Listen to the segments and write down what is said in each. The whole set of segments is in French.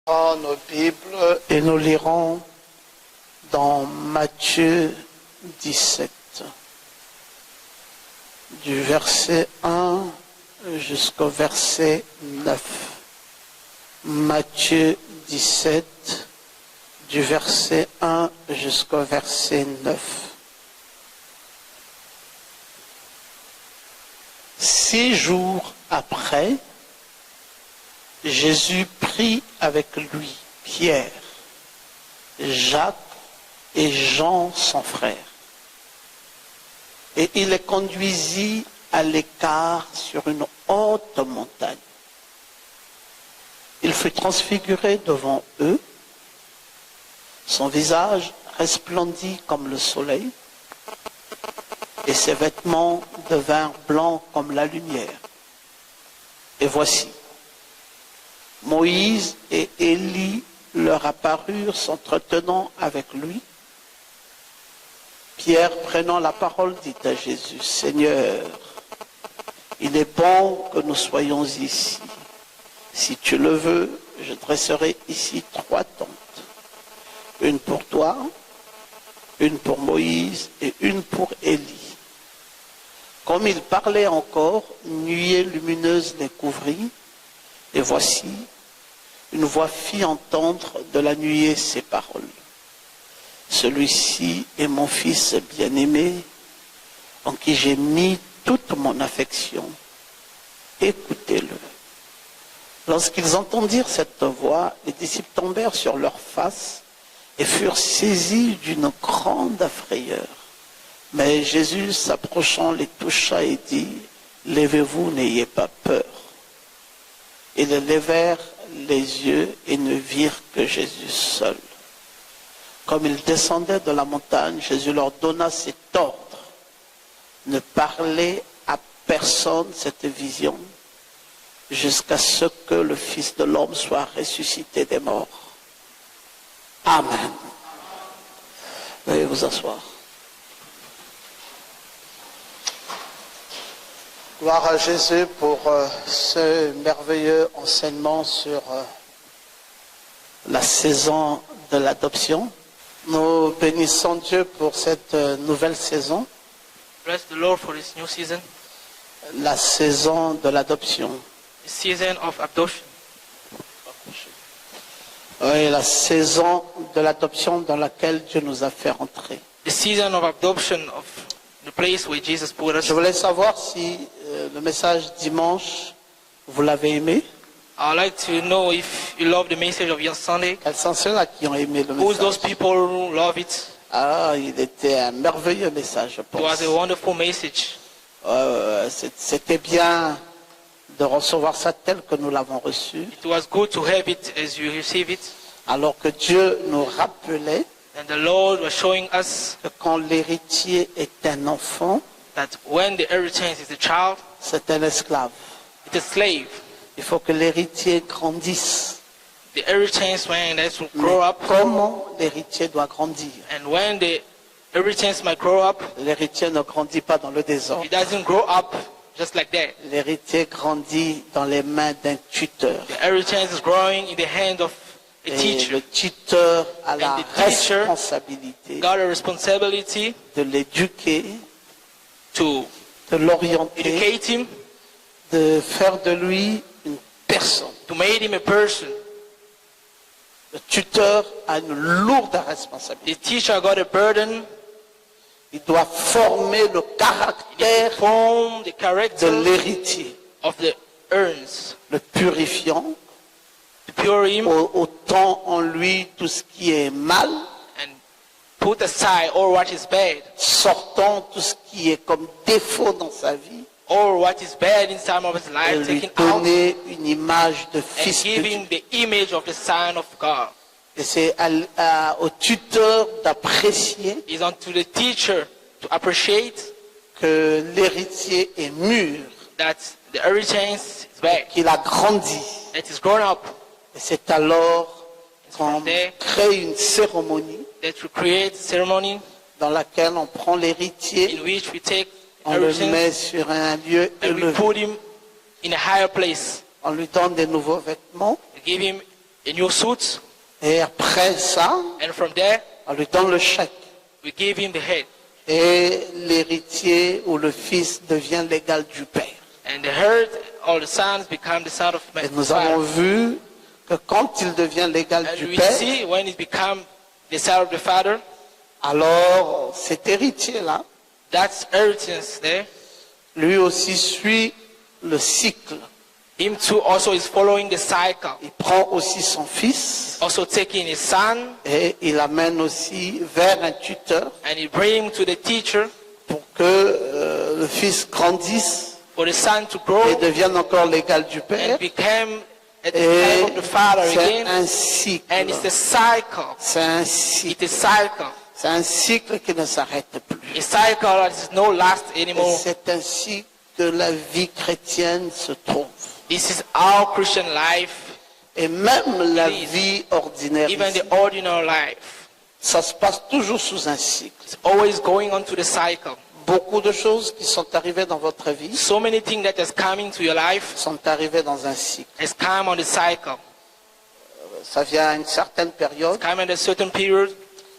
Nos Bibles et nous lirons dans Matthieu 17, du verset 1 jusqu'au verset 9. Matthieu 17, du verset 1 jusqu'au verset 9. 6 jours après, Jésus prit avec lui Pierre, Jacques et Jean son frère, et il les conduisit à l'écart sur une haute montagne. Il fut transfiguré devant eux, son visage resplendit comme le soleil, et ses vêtements devinrent blancs comme la lumière. Et voici, Moïse et Élie leur apparurent s'entretenant avec lui. Pierre, prenant la parole, dit à Jésus, « Seigneur, il est bon que nous soyons ici. Si tu le veux, je dresserai ici 3 tentes. Une pour toi, une pour Moïse et une pour Élie. » Comme il parlait encore, une nuée lumineuse les couvrit. Et voici, une voix fit entendre de la nuée ces paroles. Celui-ci est mon fils bien-aimé, en qui j'ai mis toute mon affection. Écoutez-le. Lorsqu'ils entendirent cette voix, les disciples tombèrent sur leurs faces et furent saisis d'une grande frayeur. Mais Jésus, s'approchant, les toucha et dit, « Levez-vous, n'ayez pas peur. » Ils levèrent les yeux et ne virent que Jésus seul. Comme ils descendaient de la montagne, Jésus leur donna cet ordre. Ne parlez à personne cette vision jusqu'à ce que le Fils de l'homme soit ressuscité des morts. Amen. Veuillez vous asseoir. Gloire à Jésus pour ce merveilleux enseignement sur la saison de l'adoption. Nous bénissons Dieu pour cette nouvelle saison. Bless the Lord for this new season, La saison de l'adoption. the season of adoption. Oui, la saison de l'adoption dans laquelle Dieu nous a fait rentrer. The season of adoption of the place where Jesus put us. Je voulais savoir si le message dimanche, vous l'avez aimé. I'd like to know if you love the message of your Sunday. Quels sont ceux-là qui ont aimé le Who's those message? people who love it? Ah, il était un merveilleux message, je It pense. was a wonderful message. C'était bien de recevoir ça tel que nous l'avons reçu, It was good to have it as you receive it. alors que Dieu nous rappelait And the Lord was showing us que quand l'héritier est un enfant, that when the inheritance is a child, c'est un esclave. it's a slave. Il faut que l'héritier grandisse. The inheritance, when it will Mais grow up, comment l'héritier doit grandir? and when the inheritance might grow up, L'héritier ne grandit pas dans le désordre. it doesn't grow up just like that. L'héritier grandit dans les mains d'un tuteur. The inheritance is growing in the hand of a Et teacher. le tuteur a la And the teacher responsabilité got a responsibility de l'éduquer, to de l'orienter, educate him, de faire de lui une personne. to make him a person. Le tuteur a une lourde responsabilité. The teacher got a burden. Il doit former le He caractère form the de character l'héritier, of the urns, le purifiant, to pure him autant en lui tout ce qui est mal, and put aside all what is bad, sortant tout ce qui est comme défaut dans sa vie, all what is bad inside of his et life, lui taken out, donner une image de and fils de give Dieu. him the image of the Son of God. Et c'est au tuteur d'apprécier It's unto the teacher to appreciate que l'héritier est mûr, that the inheritance is bad, qu'il a grandi. that is grown up, Et c'est alors qu'on from there crée une cérémonie that we create ceremony dans laquelle on prend l'héritier, in which we take on le inheritance met sur un lieu and we élevé, put him in a higher place. on lui donne des nouveaux vêtements, We give him a new suit, Et après ça, and from there, on lui donne le chèque. we give him the head. Et l'héritier ou le fils devient l'égal du père. And the herd, all the sons become the son of man. Et nous avons vu que quand il devient l'égal And du we père, see when it become the son of the father, alors cet héritier-là, that's inheritance there. lui aussi suit le cycle. Him too also is following the cycle. Il prend aussi son fils Also taking his son et il l'amène aussi vers un tuteur and he bring him to the teacher pour que le fils grandisse for the son to grow et devienne encore l'égal du père. and become at the Et time of the father c'est again. un cycle. And it's a cycle. C'est un cycle. It's a cycle. C'est un cycle qui ne s'arrête plus. A cycle that is no last Et anymore. c'est ainsi que la vie chrétienne se trouve. This is our Christian life, Et même la It is. vie ordinaire, even ici, the ordinary life. ça se passe toujours sous un cycle. It's always going on to the cycle. Beaucoup de choses qui sont arrivées dans votre vie So many things that has come into your life sont arrivées dans un cycle. has come on the cycle. Ça vient à une certaine période, Come at a certain period,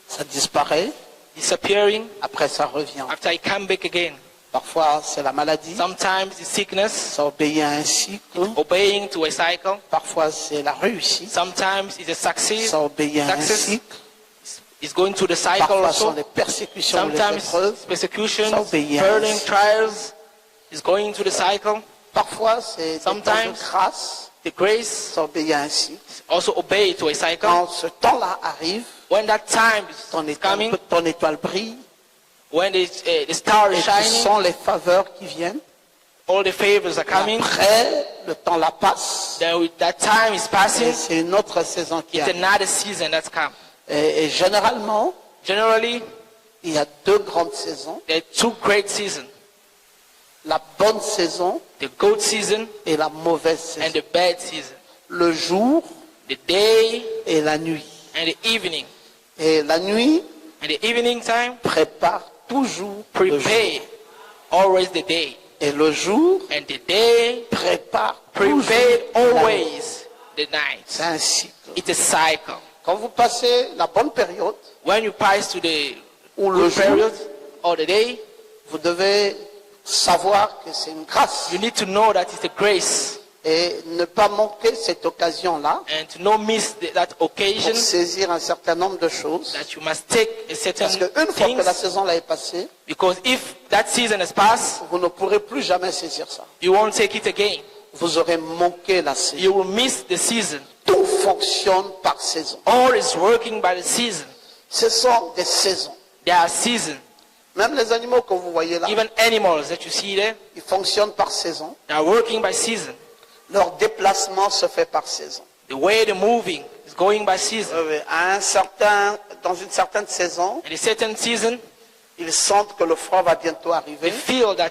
ça disparaît, disappearing, après ça revient. after it come back again. Parfois c'est la maladie, Sometimes it's sickness, ça obéit à un cycle. obeying to a cycle. Parfois c'est la réussite, Sometimes it's a success, ça obéit à un success. cycle. It's going to the cycle Parfois ce sont also. les persécutions ou les Sometimes épreuves. it's persecution, Ça obéit à burden, un cycle. trials. It's going to the cycle. Parfois c'est des temps de Sometimes grâce, the grace ça obéit à un cycle. also obey to a cycle. Quand ce temps-là arrive, When that time ton is coming, étoile brille, when the star et is ce shining, sont les faveurs qui viennent. all the favors are coming. Après, le temps la passe, Then that time is et passing. c'est une autre saison qui It's arrive. another season that's come. Et généralement, Generally, il y a deux grandes saisons. there are two great seasons. La bonne saison The good season et la mauvaise and saison. the bad season. Le jour The day et la nuit. and the evening. Et la nuit And the evening time, prépare toujours le jour. prepare always the day. Et le jour And the day, prépare toujours prepare la nuit. always the night. C'est un cycle. It's a cycle. Quand vous passez la bonne période, When you pass to the ou le good jour, period or the day, vous devez savoir que c'est une grâce. you need to know that it's a grace Et ne pas manquer cette occasion-là and to not miss that occasion, pour saisir un certain nombre de choses. that you must take a certain Parce qu'une fois que la things, saison là est passée, because if that season has passed, vous ne pourrez plus jamais saisir ça. you won't take it again. Vous aurez manqué la saison. You will miss the season. Tout fonctionne par saison. All is working by the season. Ce sont des saisons. There are seasons. Même les animaux que vous voyez là, Even animals that you see there, ils fonctionnent par saison. they are working by season. Leur déplacement se fait par saison. The way they're moving is going by season. Dans une certaine saison, In a certain season, ils sentent que le froid va bientôt they arriver feel that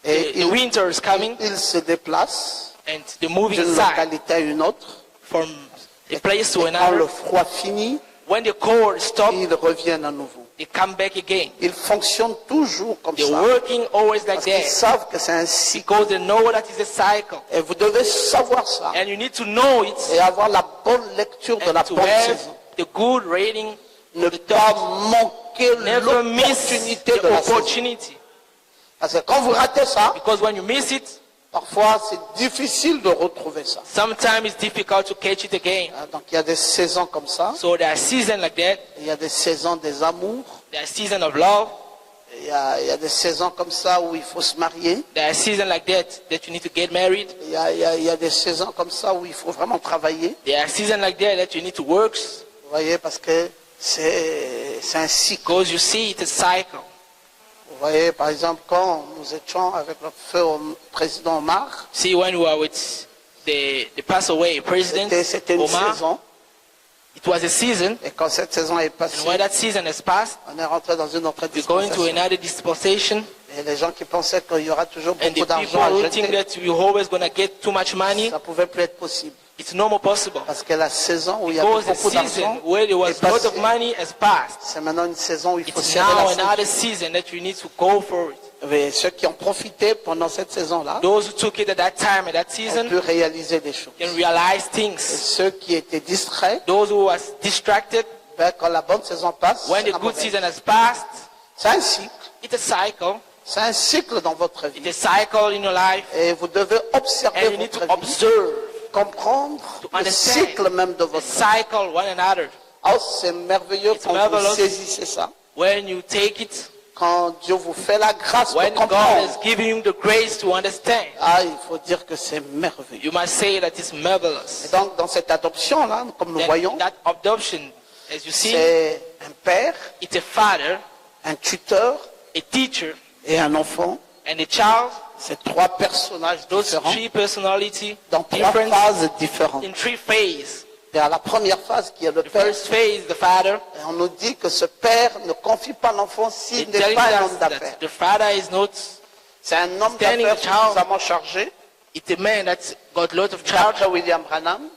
et the winter is coming ils se déplacent and they're moving d'une aside localité à une autre. from a place to Et quand le another. froid finit, When the cold stops, ils reviennent à nouveau. they come back again. Ils fonctionnent toujours comme They're ça. working always like Parce qu'ils that savent que c'est un cycle. because they know that it's a cycle. Et vous devez savoir ça And you need to know it et avoir la bonne lecture de la and to bonne have saison. the good rating Ne of the pas thought. manquer Never miss l'opportunité de the la saison. opportunity. Parce que quand vous ratez ça, Because when you miss it, parfois c'est difficile de retrouver ça. sometimes it's difficult to catch it again. Donc il y a des saisons comme ça. So there are seasons like that. Il y a des saisons des amours. There are seasons of love. Il y a des saisons comme ça où il faut se marier. There are seasons like that you need to get married. Il y a des saisons comme ça où il faut vraiment travailler. There are seasons like that you need to work Vous voyez, parce que c'est un cycle. because you see it's a cycle. Vous voyez, par exemple, quand nous étions avec le feu président Omar, See, when we were with the passed away president c'était une Omar, saison. it was a season. Et quand cette saison est And passée, when that season has passed, on est rentré dans une autre we're going to dispensation. another dispensation. Et les gens qui pensaient qu'il y aura toujours And beaucoup the people d'argent à who think jeter, that we're always going to get too much money, ça ne pouvait plus être possible. it's no more possible. Parce que la saison où il y avait Because the beaucoup season d'argent where there was est a lot of passée. money has passed. C'est maintenant une saison où il faut It's serrer now la ceinture. another season that you need to go for it. Oui, ceux qui ont profité pendant cette saison-là Those who took it at that time, at that ont season, pu réaliser des choses. can realize Et things. ceux qui étaient distraits, Those who was distracted, quand la bonne saison passe, when c'est the la good mauvaise. season has passed, C'est un cycle. it's a cycle. C'est un cycle dans votre It's vie. a cycle in your life. Et vous devez observer And you need to votre vie, observe, comprendre to le understand cycle même de the votre vie. cycle one another. Oh, c'est merveilleux It's quand marvelous. vous saisissez ça. When you take it, Quand Dieu vous fait la grâce when de God comprendre. is giving you the grace to understand, Ah, il faut dire que c'est merveilleux. you must say that it's Et marvelous. donc, dans cette adoption-là, comme nous voyons, That adoption, as you see, c'est un père, it's a father, un tuteur a teacher, et un enfant. and a child. C'est trois personnages Those différents three personalities, dans trois different phases différentes. in three phases. Il y a la première phase qui est le The père. first phase, the father, Et on nous dit que ce père ne confie pas l'enfant s'il it n'est tells pas un us homme d'affaires. that the father is not, C'est un homme standing d'affaires the child. suffisamment chargé. it's a man that's got lots of charge, Après William Branham,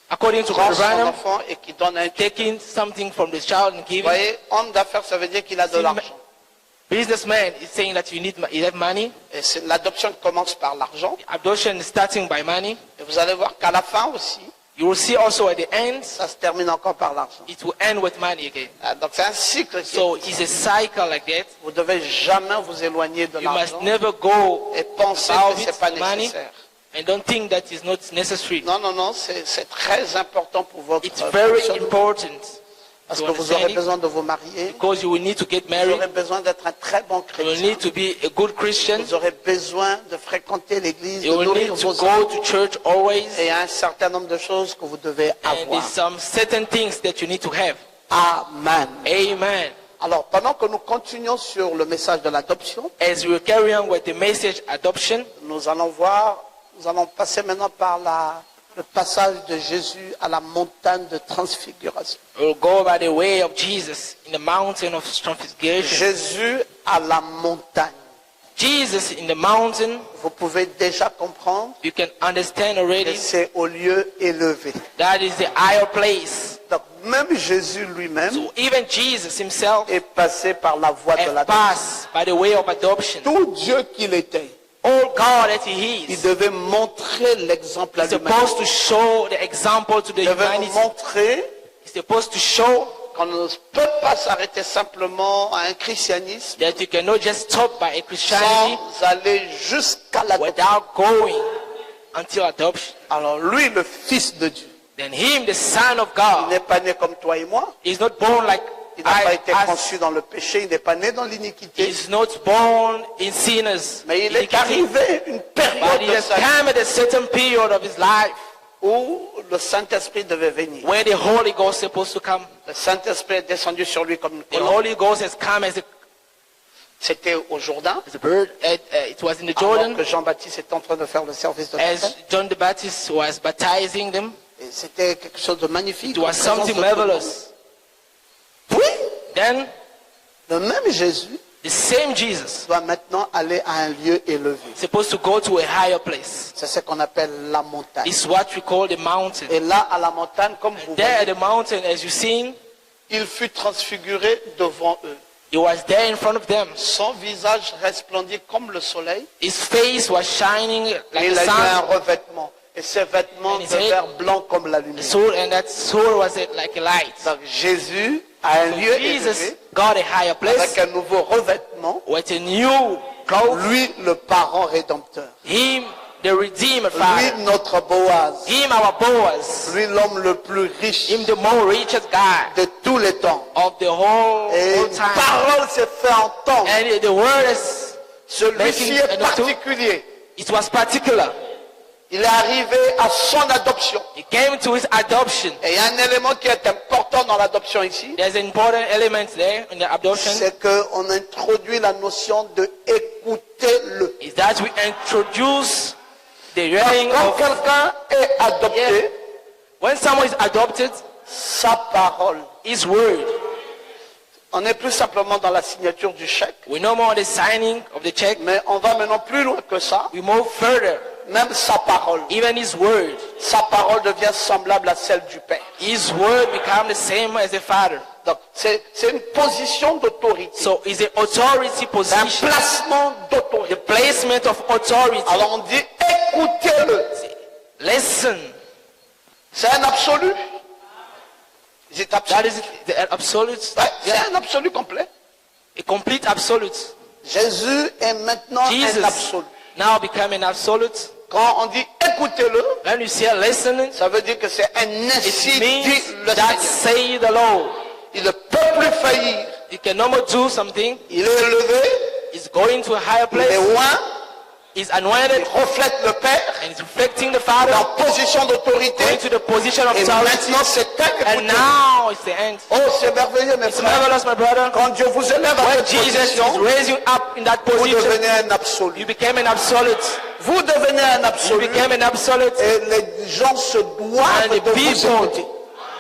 according to prend Brother son Branham, enfant et qui donne un tuteur. taking something from the child and Vous giving. voyez, homme d'affaires, ça veut dire qu'il a de See, l'argent. Businessman is saying that you have money. Et c'est l'adoption qui commence par l'argent. Adoption is starting by money. Et vous allez voir qu'à la fin aussi, You will see also at the end, ça se termine encore par l'argent. it will end with money again. Ah, donc c'est un cycle. So it's a cycle like that. Vous devez jamais vous éloigner de You must l'argent never go et penser about que it, c'est pas money, nécessaire. and don't think that is not necessary. Non, non, non, c'est très important pour votre It's very fonctionnement. important Parce to que vous aurez understand it, besoin de vous marier. because you will need to get Vous married. aurez besoin d'être un très bon You will chrétien. need to be a good Christian. Vous aurez besoin de fréquenter l'église, de You will nourrir need to vos go enfants. to church always. Et il y a un certain nombre de choses que vous devez And avoir. there's some certain things that you need to have. Amen. Amen. Alors, pendant que nous continuons sur le message de l'adoption, As we carry on with the message adoption, nous allons passer maintenant par le passage de Jésus à la montagne de transfiguration. we'll go by the way of Jesus in the mountain of transfiguration. Jésus à la montagne. Jesus in the mountain, Vous pouvez déjà comprendre you can understand que already, c'est au lieu élevé. that is the higher place. Donc, même Jésus lui-même So even Jesus himself est passé par la voie de has l'adoption. passed by the way of adoption. Tout Dieu qu'il était, All God that he il is, devait montrer l'exemple à he's l'humanité. supposed to show the example to the Il devait humanity. montrer He's supposed to show qu'on ne peut pas s'arrêter simplement à un christianisme that you cannot just stop by a Christianity sans aller jusqu'à l'adoption. without going until adoption. Alors lui, le Fils de Dieu, Then him, the Son of il God, n'est pas né comme toi et moi. is not born like Il n'a pas été us. conçu dans le péché, il n'est pas né dans l'iniquité. He's not born in sinners. Mais il est iniquity. arrivé une période But he de has sa vie come at a certain period of his life où le Saint-Esprit devait venir. where the Holy Ghost is supposed to come. Le Saint-Esprit est descendu sur lui comme une The colombe. Holy Ghost has come as C'était au Jourdain, a bird. It was in the alors Jordan que Jean-Baptiste était en train de faire le service de as baptême. John the Baptist was baptizing them. Et c'était quelque chose de magnifique. It was en présence something de tout le monde. marvelous. Puis, Then le même Jésus the same Jesus doit maintenant aller à un lieu élevé. is supposed to go to a higher place. C'est ce qu'on appelle la montagne. It's what we call the mountain. Et là, à la montagne, comme vous There at voyez, the mountain, as you seen, il fut transfiguré devant eux. he was there in front of them. Son visage resplendit comme le soleil. His face was shining Et like il the a eu un sun. revêtement. Et ses vêtements And he devinrent blancs comme la lumière. And that sword was like a light. Donc Jésus a un lieu Jesus élevé got a higher place avec un nouveau revêtement. with a new cloth. Lui, le parent rédempteur. Him, the Redeemer Lui, Father. notre Boaz. Him, our Boaz. Lui, l'homme le plus riche Him, the more richest guy de tous les temps. of the whole Et une time. parole s'est fait entendre. And the word is, Celui-ci making- est particulier. it was particular. Il est arrivé à son adoption. It came to his adoption. Et il y a un élément qui est important dans l'adoption ici. There's an important element there in the adoption. C'est qu'on introduit la notion de écouter-le. Is that we introduce the hearing Quand of, quelqu'un est adopté, when someone is adopted, sa parole. his word. On n'est plus simplement dans la signature du chèque, We no more the signing of the check. mais on va maintenant plus loin que ça. We move further. Même sa parole. Even his word. Sa parole devient semblable à celle du Père. His word become the same as the Father. Donc, c'est une position d'autorité. So it's an authority C'est un position. placement d'autorité. The placement of authority. Alors on dit écoutez-le. Listen. C'est un absolu. C'est That absolu. is the absolute. Ouais, c'est un absolu complet. A complete absolute. Jésus est maintenant Jesus un absolu. now become an absolute. Quand on dit écoutez-le, When you say listening, ça veut dire que c'est un ainsi it dit means le that Seigneur. say the Lord. Il ne peut plus faillir. He can no more do something. Il est élevé, He's going to a higher il est place. loin, He's il anointed reflète le Père, and he's reflecting the il est Father. en position d'autorité. Going to the position of Et authority. maintenant c'est un And écoutez. now it's the end. Oh, c'est merveilleux, mes It's frères. marvelous, my brother. Quand Dieu vous élève à When cette Jesus position, is raising up in that vous position, devenez un absolu. you became an absolute. Vous devenez un You absolu. became an absolute. Et les gens se And doivent the de vous écouter. people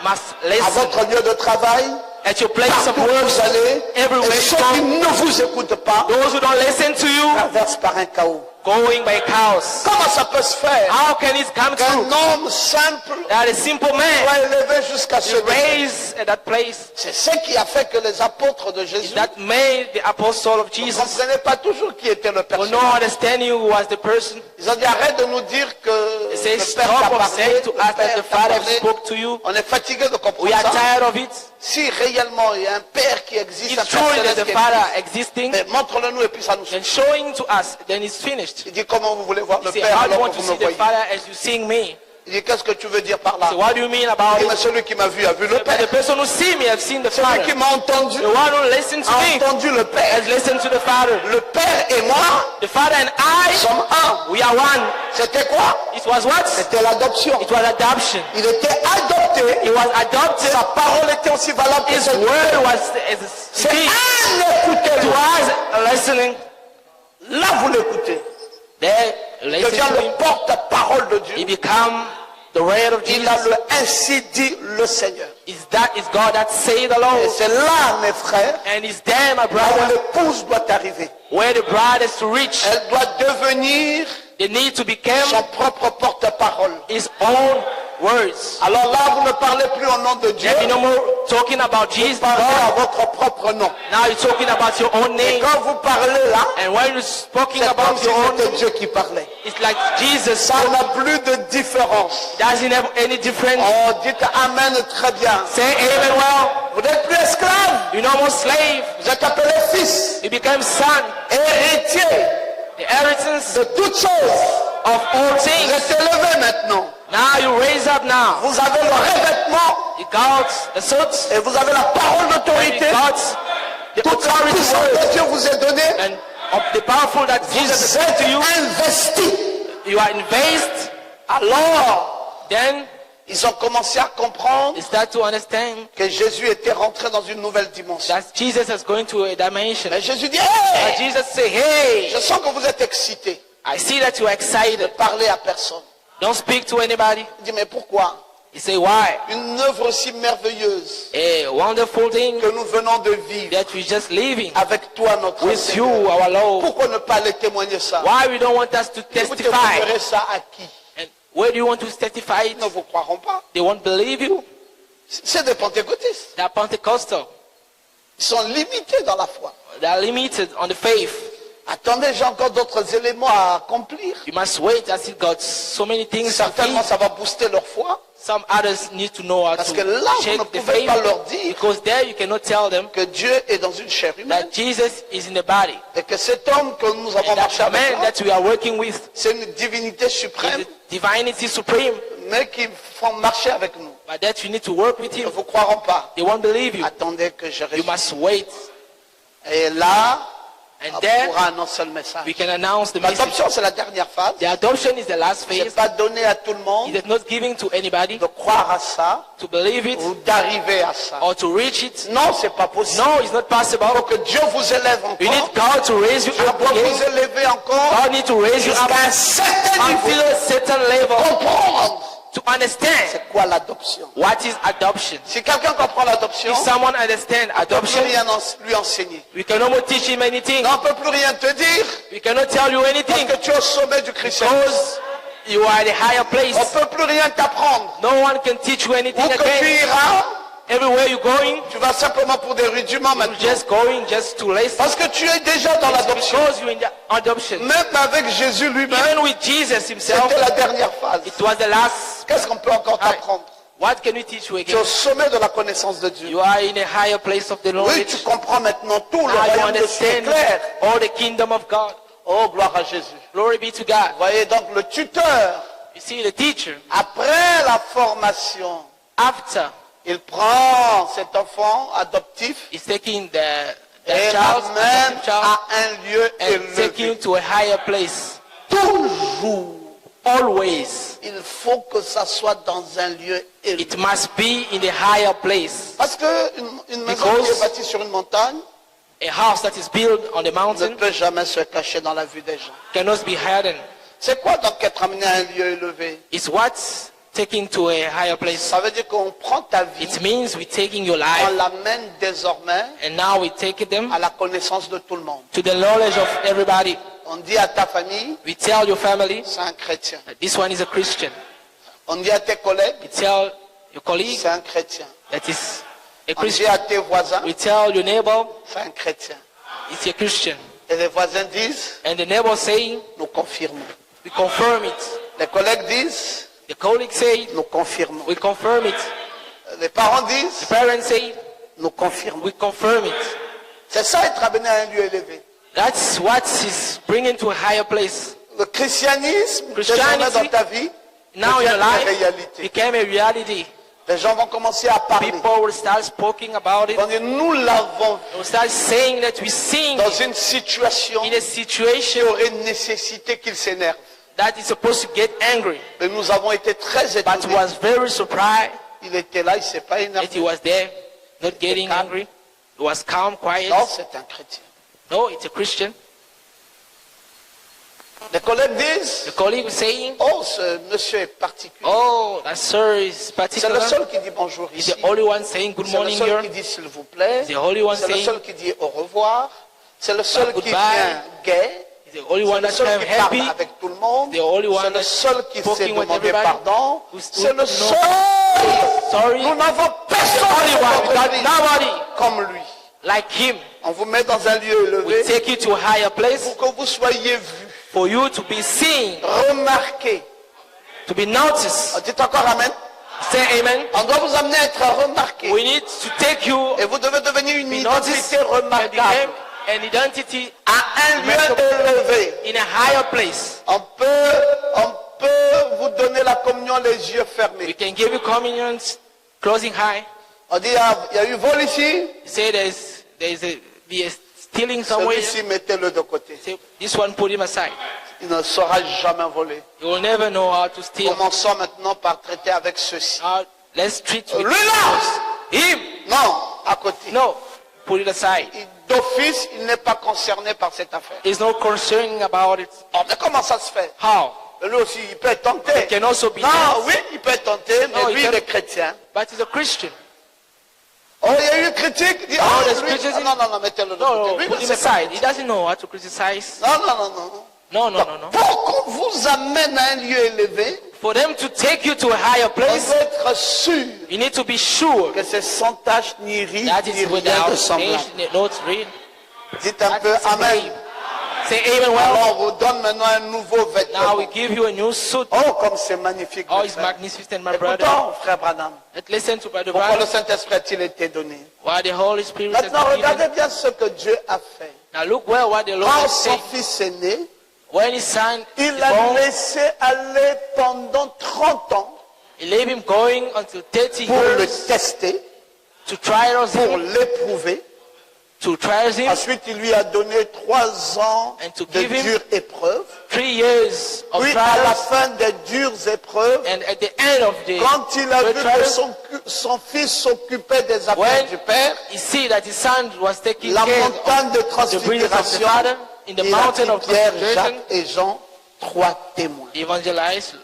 must À listen. votre lieu de travail, At your place of partout où work, vous allez, everywhere et you ceux qui go, ne vous écoutent pas those who don't listen to you, traversent par un chaos. going by chaos. Comment ça peut se faire How can it come qu'un true homme simple that a simple man soit élevé jusqu'à ce is degré? raised at that place? C'est ce qui a fait que les apôtres de Jésus That made the apostle of ne Jesus comprenaient pas toujours qui était le will not personnage. understand you who was the person. Ils ont dit arrête de nous dire que It says, le stop Père t'a of parlé, saying to le us that Père the t'a Father parlé. spoke to you. On est fatigué de We comprendre are ça. tired of it. Si réellement il y a un Père qui existe, un It's Père true that céleste the qui Father existe, existing, mais montre-le nous et puis ça nous then suffit. showing to us, then it's finished. Il dit comment vous voulez voir You le say, Père how do you alors want que to vous see me the voyez? Father as you seeing me? Il dit qu'est-ce que tu veux dire par là? So what do you mean Il about dit mais it? celui qui m'a vu a vu le But the Père. person who see me have seen the Celui Father. qui m'a entendu The one who listens to a me entendu le Père. has listened to the Father. Le Père et moi The Father and I, sommes un. we are one. C'était quoi? It was what? C'était l'adoption. It was adoption. Il était adopté. He was adopted. Sa parole était aussi valable que His celle du word Père. was C'est speech. un It écoutez-le. was listening. Là vous l'écoutez. There, Il listen devient to le him. porte-parole de He Dieu. become the word of Il a Jesus. le ainsi dit le Seigneur. Is God that say the Et Lord? c'est là, mes frères, And it's there, my là où brother, l'épouse doit arriver. where the bride is to reach. Elle doit devenir They need to become son propre porte-parole. his own words. Alors là, vous ne parlez plus au nom de Dieu, Then you're no more talking about vous Jesus, parlez à God. votre propre nom. Now you're talking about your own Et name. quand vous parlez là, And when you're speaking c'est comme about si your own c'était name, Dieu qui parlait. it's like Jesus Ça n'a plus de différence. doesn't have any difference. Oh, dites Amen très bien. Say amen well. Vous n'êtes plus esclave, You're no more slave. vous êtes appelé fils, You become son. héritier The inheritance de toutes choses. of all Vous things. êtes élevé maintenant. Now you raise up now. Vous avez le revêtement You got the suit. et vous avez la parole And you d'autorité. got the Toute la authority puissance word. de Dieu vous est donnée. And of the powerful that Jesus Vous said to you, êtes investi. you are invested. Alors, Then ils ont commencé à comprendre you start to understand que Jésus était rentré dans une nouvelle dimension. that Jesus is going to a dimension. Mais Jésus dit, And hey, Jesus say, hey, je sens que vous êtes excité. I see that you are excited. Parlez à personne. Don't speak to anybody. Il dit, mais pourquoi? You say, why? Une œuvre aussi merveilleuse A wonderful thing que nous venons de vivre that we're just living avec toi, notre with you, Seigneur. our Lord. Pourquoi ne pas aller témoigner ça? Why we don't want us to Écoutez, vous testify? verrez ça à qui? And where do you want to testify it? Ils ne vous croiront pas. They won't believe you. C'est des pentecôtistes. They are Pentecostal. Ils sont limités dans la foi. They are limited on the faith. Attendez, j'ai encore d'autres éléments à accomplir. You must wait as it got so many things to Certainement, feed. ça va booster leur foi. Some others need to know how Parce to que là, vous ne shake the pouvez faith. pas leur dire Because there you cannot tell them que Dieu est dans une chair humaine. that Jesus is in the body. Et que cet homme que nous avons And marché that avec man là, that we are working with c'est une divinité is suprême, the divinity supreme. mais qui font marcher avec nous. But that you need to work with Ils ne him. vous croiront pas. They won't believe you. Attendez que je You réponde. must wait. Et là, And on there pourra un seul message. we can announce the message. L'adoption, c'est la dernière phase. The adoption is the last Ce n'est phase. pas donné à tout le monde It is not giving to anybody de croire à ça to believe it ou d'arriver à ça. or to reach it. Non, c'est pas possible. No, it's not possible. Il faut que Dieu vous élève You need encore. God to raise you Dieu up doit vous again. élever encore God needs to raise you up jusqu'à un certain until niveau. a certain level Comprendre to understand c'est quoi l'adoption. what is adoption. Si quelqu'un comprend l'adoption, If someone understands on ne peut adoption, plus rien lui enseigner. we can no more teach him anything. Non, on ne peut plus rien te dire We cannot tell you parce anything que tu es au sommet du christianisme. because you are at a higher On ne place. peut plus rien t'apprendre. No one can teach you anything Où que tu again. iras, Everywhere you're going, Tu vas simplement pour des rudiments you're maintenant. just going just to listen. Parce que tu es déjà dans It's l'adoption. because you're in the adoption. Même avec Jésus lui-même, Even with Jesus himself, c'était la dernière phase. it was the last. Qu'est-ce qu'on peut encore t'apprendre? What can we teach you Tu es au again? sommet de la connaissance de Dieu. You are in a higher place of the Oui, knowledge. tu comprends maintenant tout. Le Now you royaume de Dieu est understand clair. all the kingdom of God. Oh, gloire à Jésus. Glory be to God. Voyez donc le tuteur, You see, the teacher, après la formation, after il prend cet enfant adoptif is taking the et child, l'amène child à un lieu and taking élevé. him to a higher place. Toujours, Always. il faut que ça soit dans un lieu élevé. It must be in a higher place. Parce qu'une maison qui Because- est bâtie sur une montagne A house that is built on the ne mountain peut jamais se cacher dans la vue des gens. cannot be hidden. C'est quoi donc être amené à un lieu élevé? It's what's taking to a higher place. Ça veut dire qu'on prend ta vie, It means we're taking your on life l'amène désormais and now we take them à la connaissance de tout le monde. to the knowledge of everybody. On dit à ta famille, We tell your family c'est un chrétien. that this one is a Christian. On dit à tes collègues, We tell your colleague c'est un chrétien. that is a On dit Christian. à tes voisins, We tell your neighbor c'est un chrétien. it's a Christian. Et les voisins disent, And the neighbor say, nous confirmons. we confirm it. Les collègues disent, The colleague say, nous confirmons. we confirm it. Les parents The disent, parents say, nous confirmons. we confirm it. C'est ça être amené à un lieu élevé. That's what is bringing to a higher place. Le christianisme, Christianity, désormais dans ta vie, Now devient your une life réalité. became a reality. Les gens vont commencer à parler. People will start speaking about it. Ils vont dire, nous l'avons They will start saying that we sing dans une situation in a qui situation aurait nécessité qu'il s'énerve. that is supposed to get angry. Et nous avons été très But étonnés. was very surprised Il était là, il ne s'est pas that énervé. he was there, not getting angry. He was calm, quiet. Non, c'est un chrétien. No, it's a Christian. Les collègues disent, The colleague was saying, oh, ce monsieur est particulier. oh, that sir is C'est le particular. seul qui dit bonjour He's ici. the only one saying good C'est le morning seul here. qui dit s'il vous plaît. The Holy One C'est le saying- seul qui dit au revoir. C'est le seul qui goodbye. vient gai. He's the only C'est one le that's seul qui parle happy. avec tout le monde. The only one C'est le that's seul qui sait talking with demander everybody. pardon. C'est le seul. Sorry. Nous n'avons personne Only one. We got nobody comme lui. like him. On vous met dans un lieu élevé We take you to a higher place pour que vous soyez vus, for you to be seen, remarqués. to be noticed. Dites encore Amen. Say amen. On doit vous amener à être remarqués. We need to take you Et vous devez devenir une be noticed identité and remarquable become an identity à un lieu élevé. in a higher place. On peut vous donner la communion les yeux We fermés. can give you communions, closing high. On dit, il y a eu vol ici. Say be a stealing somewhere. Celui-ci, mettez-le de côté. Say, this one, put him aside. Il ne saura jamais voler. You will never know how to steal. Commençons maintenant par traiter avec ceci. Now, let's treat with Lui là! him. Non, à côté. No, put it aside. D'office, il n'est pas concerné par cette affaire. He's not concerned about it. Oh, mais comment ça se fait? How? Lui aussi, il peut être tenté. He can also be Non, tempted, oui, il peut être tenté, mais No, lui, he can- il est chrétien. but he's a Christian. Oh, il y a eu une critique. Il dit, Oh, ah, there's lui, criticism. non, non, non, mettez-le de No, côté. no, Lui, put ne him sait pas. aside. He doesn't know how to criticize. Non, non, non, non. No, no, no, no. Pour qu'on vous amène à un lieu élevé, For them to take you to a higher on place, doit être sûr you need to be sure que c'est sans tache, ni ride, that ni is rien without de semblable. stain, no read. Dites un peu Amen. Say amen well. Alors, on vous donne maintenant un nouveau Now vêtement. we give you a new suit. Oh, comme c'est magnifique. Oh, mes it's frères. magnificent, my Et brother. pourtant, frère Branham, Let's listen to Brother pourquoi le Branham. Saint-Esprit a-t-il été donné? Why the Holy Spirit has Maintenant, been given. regardez bien ce que Dieu a fait. Now look well what the Lord Quand has son said. fils est né, When his son il is l'a born, laissé aller pendant 30 ans he leave him going until 30 pour le years tester, to try pour him, l'éprouver. to try him, Ensuite, il lui a donné 3 ans And to de give him dures épreuves. 3 years of Puis, à la trials, fin des dures épreuves, and at the end of the quand il a vu que trials, son fils s'occupait des affaires when du Père, he see that his son was taking la care montagne de of the bridges of the transfiguration, Father, in the il a mountain pris of Pierre, transfiguration, Jacques et Jean, 3 témoins. evangelized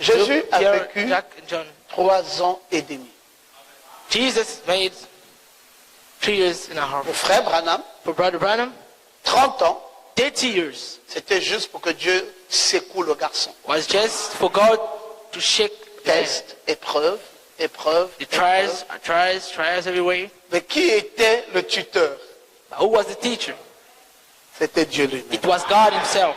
Jésus a Pierre, vécu Jack, and John. 3 ans et demi. Jesus made 3 years and a half. Pour frère Branham, For Brother Branham, 30 ans, 30 years c'était juste pour que Dieu secoue le garçon. was just for God to shake the Test, épreuve, épreuves. The trials, trials everywhere. Mais qui était le tuteur? But who was the teacher? C'était Dieu lui-même. It was God himself.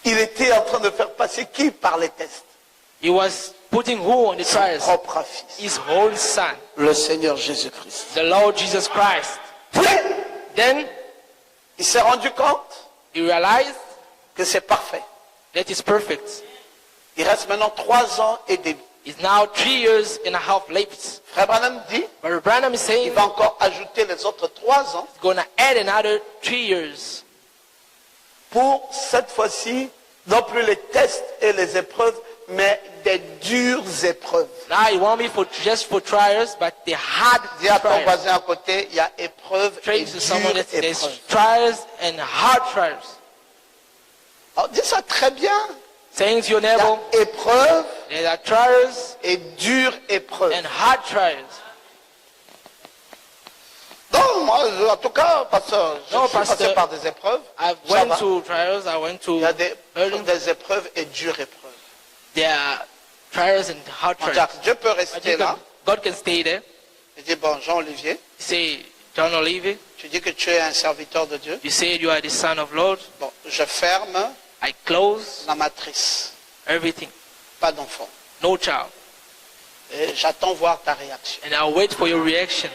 Il était en train de faire passer qui par les tests? He was putting who on the Son trials? propre fils. His own son, Le Seigneur Jésus-Christ. the Lord Jesus Christ. Puis, Then il s'est rendu compte he realized que c'est parfait. that it's perfect. Il reste maintenant 3 ans et demi. It's now 3 years and a half late. Frère Branham dit, But Branham is saying il va encore ajouter les autres 3 ans he's going to add another 3 years. pour cette fois-ci, non plus les tests et les épreuves, mais des dures épreuves. Now he won't be just for trials, but the hard Dis à ton trials. voisin à côté, il y a épreuves et Train to someone dures that there's épreuves. trials and hard trials. Alors, dis ça très bien. Saying to your Il y a neighbor, épreuves there are trials et dures épreuves. and hard trials. Non, moi, en tout cas, pasteur, je Non, suis passé pasteur. par des épreuves. I Ça went va. to trials, I went to Il y a des learning. épreuves et dures épreuves. There are trials and hard On dit, trials. Dieu peut But rester you là. can, God can stay there. Je dis, bon, Jean-Olivier, You say, John Olive, tu dis que tu es un serviteur de Dieu. you say you are the son of Lord. Bon, je ferme I close la matrice. everything. Pas d'enfant. No child. Et j'attends voir ta réaction. And I'll wait for your reaction.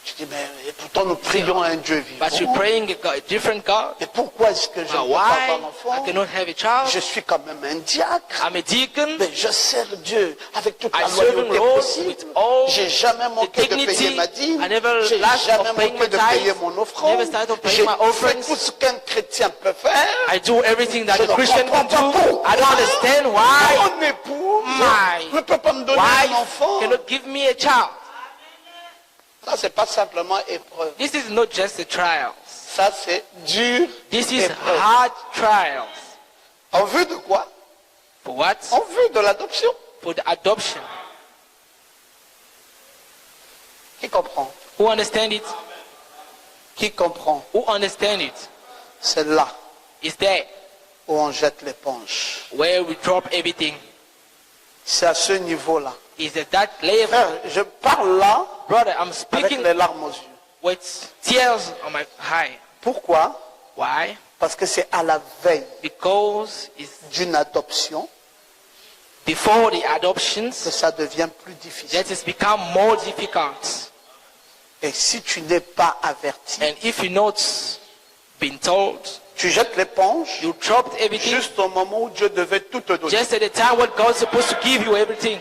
Je dis, mais et pourtant nous prions à un Dieu vivant. But you're praying a different God. Et pourquoi est-ce que je ne Now, peux pas why avoir un I enfant? cannot have a child? Je suis quand même un diacre. I'm a deacon. Mais je sers Dieu avec toute I la serve loyauté Lord possible. with all J'ai jamais manqué the de payer dignity. ma dîme. I never J'ai lacked jamais of paying manqué my de payer tithes. mon offrande. Never started of paying J'ai my fait offerings. tout ce qu'un chrétien peut faire. I do everything that Je a ne Christian can comprends pas do. pourquoi I don't understand why mon épouse my ne peut pas me donner un wife enfant. cannot give me a child. Ça, c'est pas simplement épreuve. This is not just a trial. Ça, c'est dur. This is épreuve. hard trials. En vue de quoi? For what? En vue de l'adoption. For the adoption. Qui comprend? Who understand it? Qui comprend? Who understand it? C'est là Is there où on jette l'éponge. where we drop everything. C'est à ce niveau-là. Is at that level. Frère, je parle là Brother, I'm avec speaking les larmes aux yeux. with tears on my eye. Pourquoi? Why? Parce que c'est à la veille Because it's d'une adoption before the que adoptions ça devient plus difficile. that it's become more difficult. Et si tu n'es pas averti, And if you're not been told, tu jettes l'éponge you dropped everything juste au moment où Dieu devait tout te donner. just at the time when God's supposed to give you everything.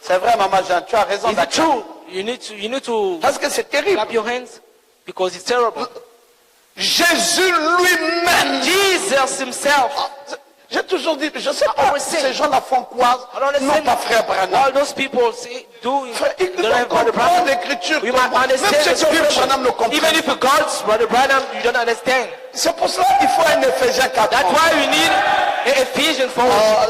C'est vrai, Maman Jean, tu as raison Is it d'accord. true? You need to Parce que c'est terrible. clap your hands because it's terrible. Jésus lui-même. Jesus himself. J'ai toujours dit, je ne sais pas, was saying- ces gens-là font quoi? I don't Non, understand. pas frère Branham. All those people say, do Frère, ils they don't have Brother comprennent Branham. l'écriture We comme might moi. Même understand ceux the qui ont frère scripture. Branham le comprennent. Even if God's Brother Branham, you don't understand. C'est pour cela qu'il faut un Éphésiens 4. That's why we need Ephesians 4.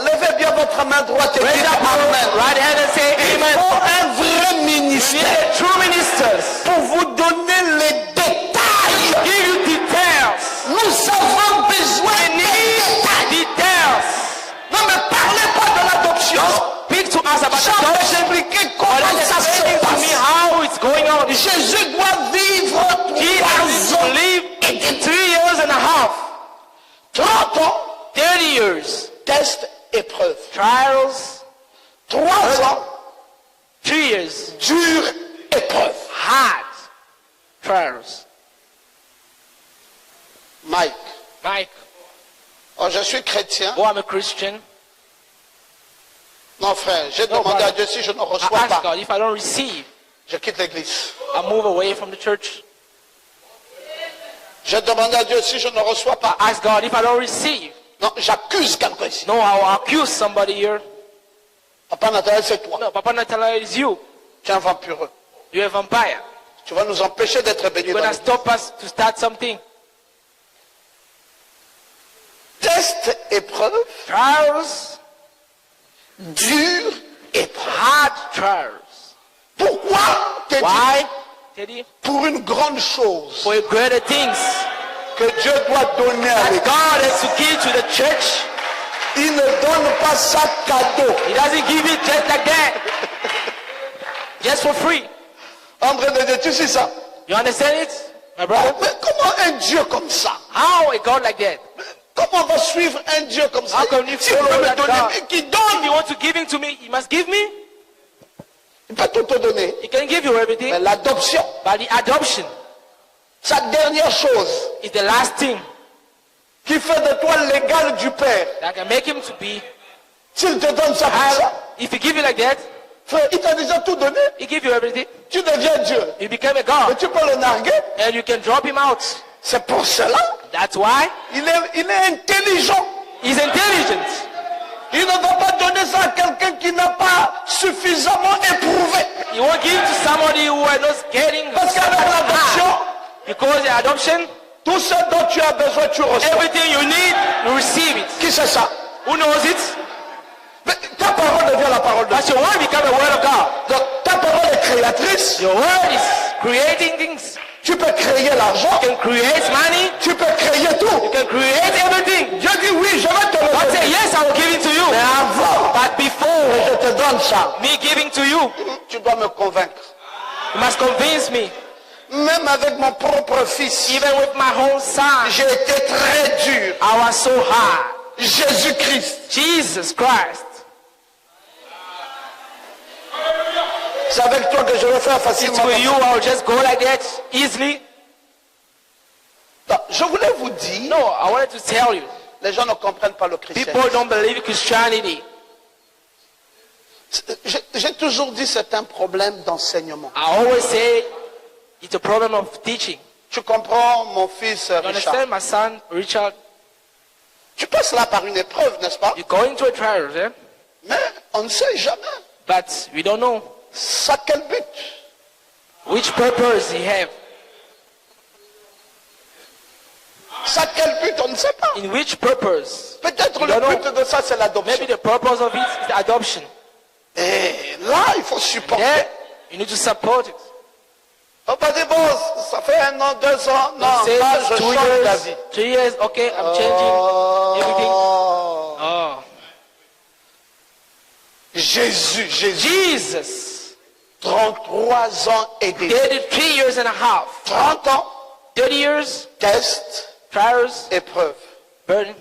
Levez bien votre main droite et Raise dites up your Amen. right hand and say Il amen. faut un vrai We need ministère a true ministers. pour vous donner les détails. Give you details. Nous avons besoin We des détails. need details. Non, mais parlez pas de l'adoption. Speak to us about J'en vais adoption. expliquer But comment ça se explain to me passe. how it's going on. Jésus doit vivre 3 Jesus ans, will live in 3 years and a half, 30 ans, 30 years, test, épreuve. trials, 3 ans, 3 years, dure épreuve. hard trials. Mike, Mike, oh, je suis chrétien. oh, I'm a Christian. Non, frère, j'ai No, demandé à brother. Dieu si je ne I reçois ask pas, God, if I don't receive, je quitte l'église. I move away from the church. J'ai demandé à Dieu si je ne reçois pas. I ask God, if I don't receive, Non, j'accuse quelqu'un ici. no, I will accuse somebody here. Papa Nathanaël, c'est toi. No, Papa Natala, it's you. Tu es un vampireux. You're a vampire. Tu vas nous empêcher d'être bénis You're dans going to l'église. stop us to start something. Test, épreuve, Trials, dure épreuve. hard trials. Pourquoi t'es dit Why? Teddy? pour une grande chose For greater things que Dieu doit donner à that l'église? God has to give to the church. Il ne donne pas ça cadeau. He doesn't give it just like that. Just for free. André de Dieu, tu sais ça? You understand it, my brother? Mais comment un Dieu comme ça? How a God like that? Comment on va suivre un Dieu comme ça? How can you Si il follow veut me that donner, God? mais qui If donne? he wants to give it to me, he must give me. Il peut tout te donner. He can give you everything. Mais l'adoption, But the adoption sa dernière chose is the last thing qui fait de toi l'égal du Père. that can make him to be. S'il te donne ça comme ça, If he give you like that, frère, il t'a déjà tout donné. he give you everything. Tu deviens Dieu. You become a Mais God. tu peux le narguer. And you can drop him out. C'est pour cela. That's why Il est intelligent. he's intelligent. Il ne va pas donner ça à quelqu'un qui n'a pas suffisamment éprouvé. He won't give to somebody who are not getting Parce qu'avec l'adoption, because the adoption, tout ce dont tu as besoin, tu reçois. everything you need, you receive it. Qui c'est ça? Who knows it? Mais ta parole devient la parole de But Dieu. your word become a word of God. Donc ta parole est créatrice. Your word is creating things. Tu peux créer l'argent. You can create money. Tu peux créer tout. You can create everything. Dieu dit oui, je vais te le God say, donner. yes, I will give it to you. Mais avant, But before je te donne ça. me giving to you, Tu dois me convaincre. you must convince me. Même avec mon propre fils, Even with my own son, j'ai été très dur. I was so hard. Jésus-Christ. Jesus Christ. C'est avec toi que je vais faire It's facilement. with you, I'll just go like that easily. Non, je voulais vous dire, No, I wanted to tell you. les gens ne comprennent pas le christianisme. People don't believe Christianity. J'ai toujours dit c'est un problème d'enseignement. I always say it's a problem of teaching. Tu comprends, mon fils You Richard? understand, my son, Richard? Tu passes là par une épreuve, n'est-ce pas? You go into a trial, eh? Mais on ne sait jamais. But we don't know Ça a quel but? which purpose he have. Ça a quel but? On ne sait pas. In which purpose? Peut-être We le don't but know. de ça, c'est l'adoption. Maybe the purpose of it is the adoption. Et là, il faut supporter. There, you need to support it. On va pas dire, bon, ça fait 1 an, 2 ans. Non, Say là, je 2 change years, d'avis. 3 years, okay, I'm changing everything. Oh. Oh, Jésus, Jesus, 33 ans et demi. 33 years and a half, 30 ans, 30 years, test, trials, épreuve. burden,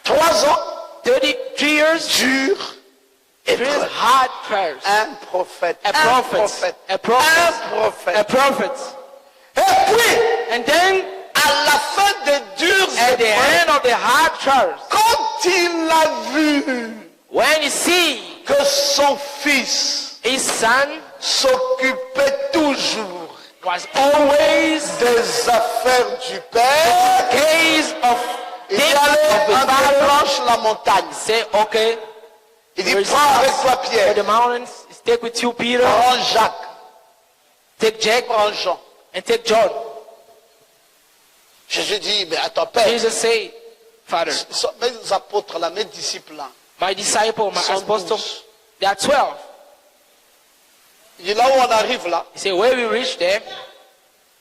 3 ans, 33 years, dur, 3 years, épreuve. hard trials. Un prophète. A Un prophet, prophète. a prophet, Un prophète. a prophet. Et puis, And then, à la fin des dures at the épreuves, end of the hard trials, quand il a vu when you see que son fils his son s'occupait toujours was always des affaires du Père, case of il things allait of the en Father, déclenche la montagne. say, okay, Il dit, where's prends avec toi for Pierre, the mountains, take with you Peter, prends Jacques, take Jack, prends Jean. and take John. Jésus dit, mais attends, Père, Jesus said, Father, mes apôtres là, mes disciples là, my disciple, my Sont apostle, 12. they are 12. il dit, là où on arrive là, He said, where we reach there,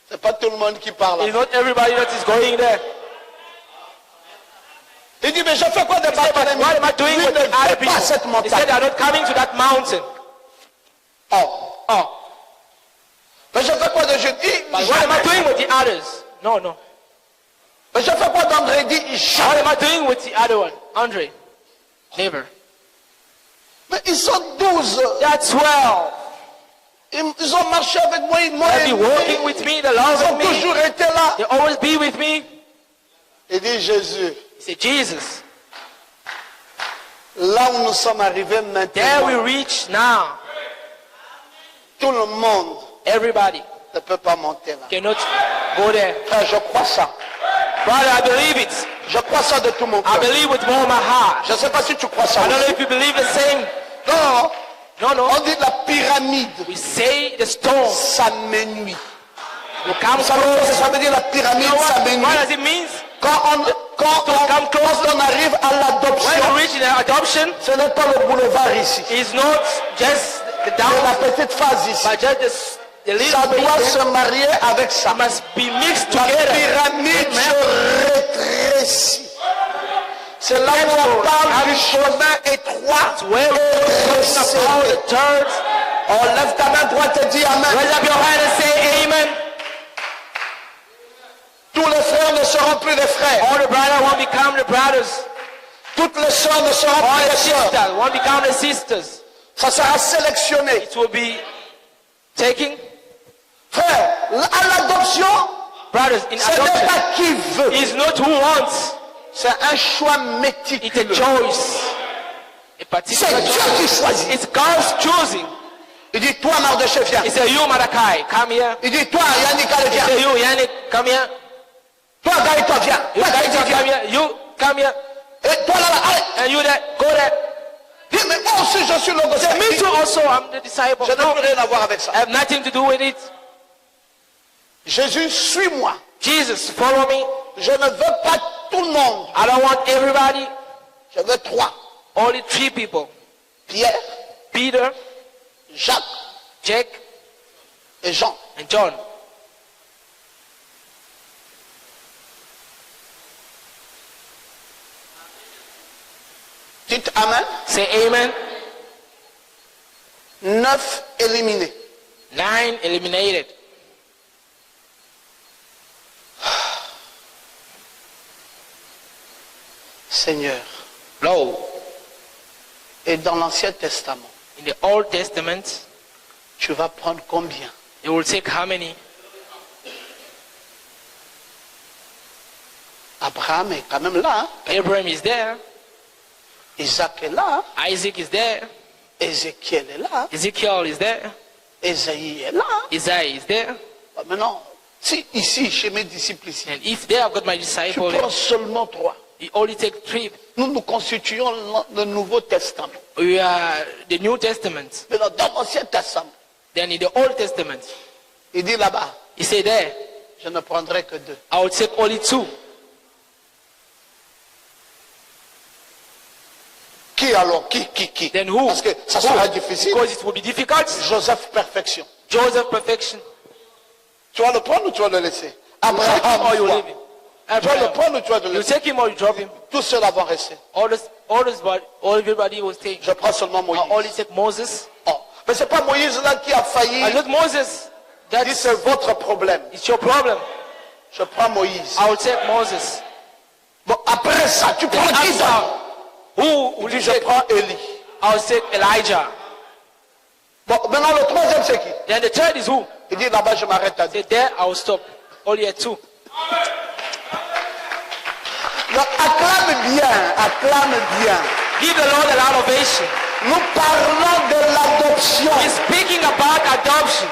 c'est pas tout le monde qui parle. it's not everybody that is going there. Il dit, mais je fais quoi de He said, but what am I doing Lui with ne the other fait pas people? cette He said, montagne. they are not coming to that mountain. Oh, Oh, mais je fais quoi de Jude? but what am I doing with the others? No, no. Mais je fais quoi d'André? Il dit, il What chante. am I doing with the other one? Andre, neighbor. Mais ils sont 12. They are 12. Ils ont marché avec moi, ils m'ont They'll be aimé. walking with me, they Ils love ont me. toujours été là. They always be with me. Il dit, Jésus, He said, Jesus, là où nous sommes arrivés there we maintenant, reach now. tout le monde Everybody ne peut pas monter là. cannot go there. Frère, je crois ça. Brother, I believe it. Je crois ça de tout mon I cœur. believe with all my heart. Je ne sais pas si tu crois ça I don't know aussi. if you believe the same. Non, No, no. on dit la pyramide, We say the stone ça m'ennuie. will come Vous savez ce que close. ça veut dire la pyramide, You know ça what m'ennuie? does it mean? Quand on arrive à When l'adoption, you reach the adoption, ce n'est pas le boulevard ici. it's not just the C'est down, la petite phase ici. but just the Ça little doit bit. se marier avec ça. It must be mixed La together. pyramide se rétrécit. C'est là où on parle du chemin étroit Where et we're talking about resserré. the church. On lève ta main droite et dis Amen. Raise up your hand and say amen. Tous les frères ne seront plus des frères. All the brothers won't become the brothers. Toutes les sœurs ne seront All plus the des sœurs. sisters won't become the sisters. Ça sera sélectionné. It will be taking. Frère, à l'adoption, Brothers, in ce n'est adoption, pas qui veut. it's not who wants. C'est un choix It's a méticuleux. choice. A C'est particular Dieu choice. qui choisit. It's God's choosing. Il dit, toi, Mardochée, viens. He said, you, Malachi, come here. Il dit, toi, Yannick, allez, He viens. said, you, Yannick, come here. Toi, Gaël, toi, viens. You, Toi, guys, Gaël, viens. come here. You, come here. Et toi, là, allez. And you there, go there. Dis, mais moi aussi, je suis le gosse. Me too also, I'm the disciple. Je n'ai No, plus rien à voir avec ça. I have nothing to do with it. Jésus, suis-moi. Jesus, follow me. Je ne veux pas tout le monde. I don't want everybody. Je veux 3. Only 3 people. Pierre, Peter, Jacques Jack, et Jean. and John. Dites Amen. Say amen. 9 éliminés. 9 eliminated. Seigneur. Lo, Et dans l'Ancien Testament, in the Old Testament, tu vas prendre combien? it will take how many? Abraham est quand même là. Hein? Abraham is there. Isaac est là. Hein? Isaac is there. Ézéchiel est là. Hein? Ezekiel is there. Ésaïe est là. Hein? Isaiah is there. Maintenant, si ici, chez mes disciples ici, And if there I've got my tu disciple, prends seulement 3. it only take 3. Nous nous constituons le Nouveau Testament. We are the New Testament. Mais dans l'Ancien Testament, Then in the Old Testament, il dit là-bas, he said there, je ne prendrai que 2. I will take only 2. Qui alors? Qui? Then who? Parce que ça sera difficile. Because it will be difficult. Joseph, perfection. Joseph, perfection. Tu vas le prendre ou tu vas le laisser? You take him Abraham, or you foi. leave him. Tu vas le Abraham. prendre ou tu vas le You laisser? take him or you drop him. Tous ceux-là vont rester. All everybody will take. Je prends seulement I Moïse. only take Moses. Oh. Mais c'est pas Moïse là qui a failli. And not Moses. Il dit That's c'est votre problème. it's your problem. Je prends Moïse. I will take Moses. Bon, après ça, tu prends qui After, d'autre? who Il will dit you je take? prends Élie. I will take Elijah. Bon, maintenant le troisième c'est qui? Then the third is who? Il dit là-bas je m'arrête à 2. Say there I will stop. Only at 2. Donc acclame bien. Give the Lord a loud ovation. Nous parlons de l'adoption. He's speaking about adoption.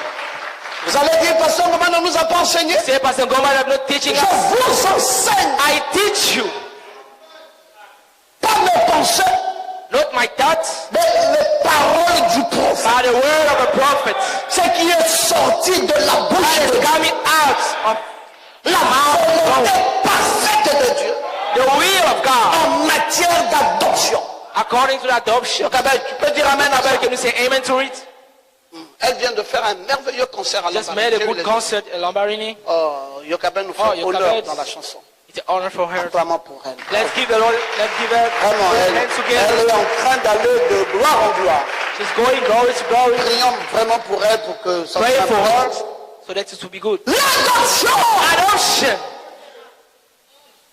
Vous allez dire, pasteur, comment ne nous a pas enseigné? Say, Pastor Goma, I'm not teaching Je us. vous enseigne, I teach you, pas mes pensées, not my thoughts, mais les paroles du prophète. but the word of a prophet. Ce qui est sorti de la bouche That de is Dieu. coming out of La volonté parfaite de Dieu the will of God en matière d'adoption. according to the adoption. Abel, tu peux dire Amen, Abel. Can you say amen to it? Elle vient de faire un merveilleux concert à Just Lambaréné. made a J'ai eu good les- concert at Lambarini. Oh, Yokabel nous fait Oh, honneur Yokabel. dans la chanson. It's an honor for her. Vraiment pour elle. Let's give the Lord, let's give her Vraiment, elle, hands elle together. est en train d'aller de gloire en gloire. She's going glory to glory. Prions vraiment pour elle pour que ça Pray soit for her important. so that it will be good. L'adoption! Adoption.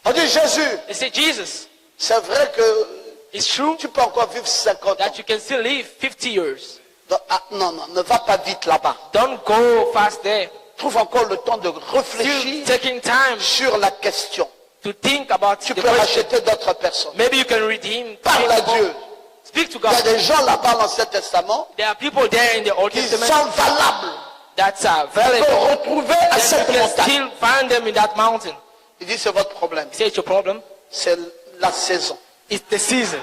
On dit Jésus, They say, Jesus, c'est vrai que it's true tu peux encore vivre 50 ans. that you can still live 50 years. Donc, non, ne va pas vite là-bas. Don't go fast there. Trouve encore le temps de Still réfléchir taking time sur la question. to think about Tu the peux question. racheter d'autres personnes. Maybe you can redeem. Parle à Dieu. Speak to Il y a God. des gens là-bas dans l'Ancien Testament There are people there in the Old qui Testament sont valables. that are On peut valuable. retrouver à And cette you can montagne. still find them in that mountain. Il dit c'est votre problème. Say it's your problem. C'est la saison. It's the season.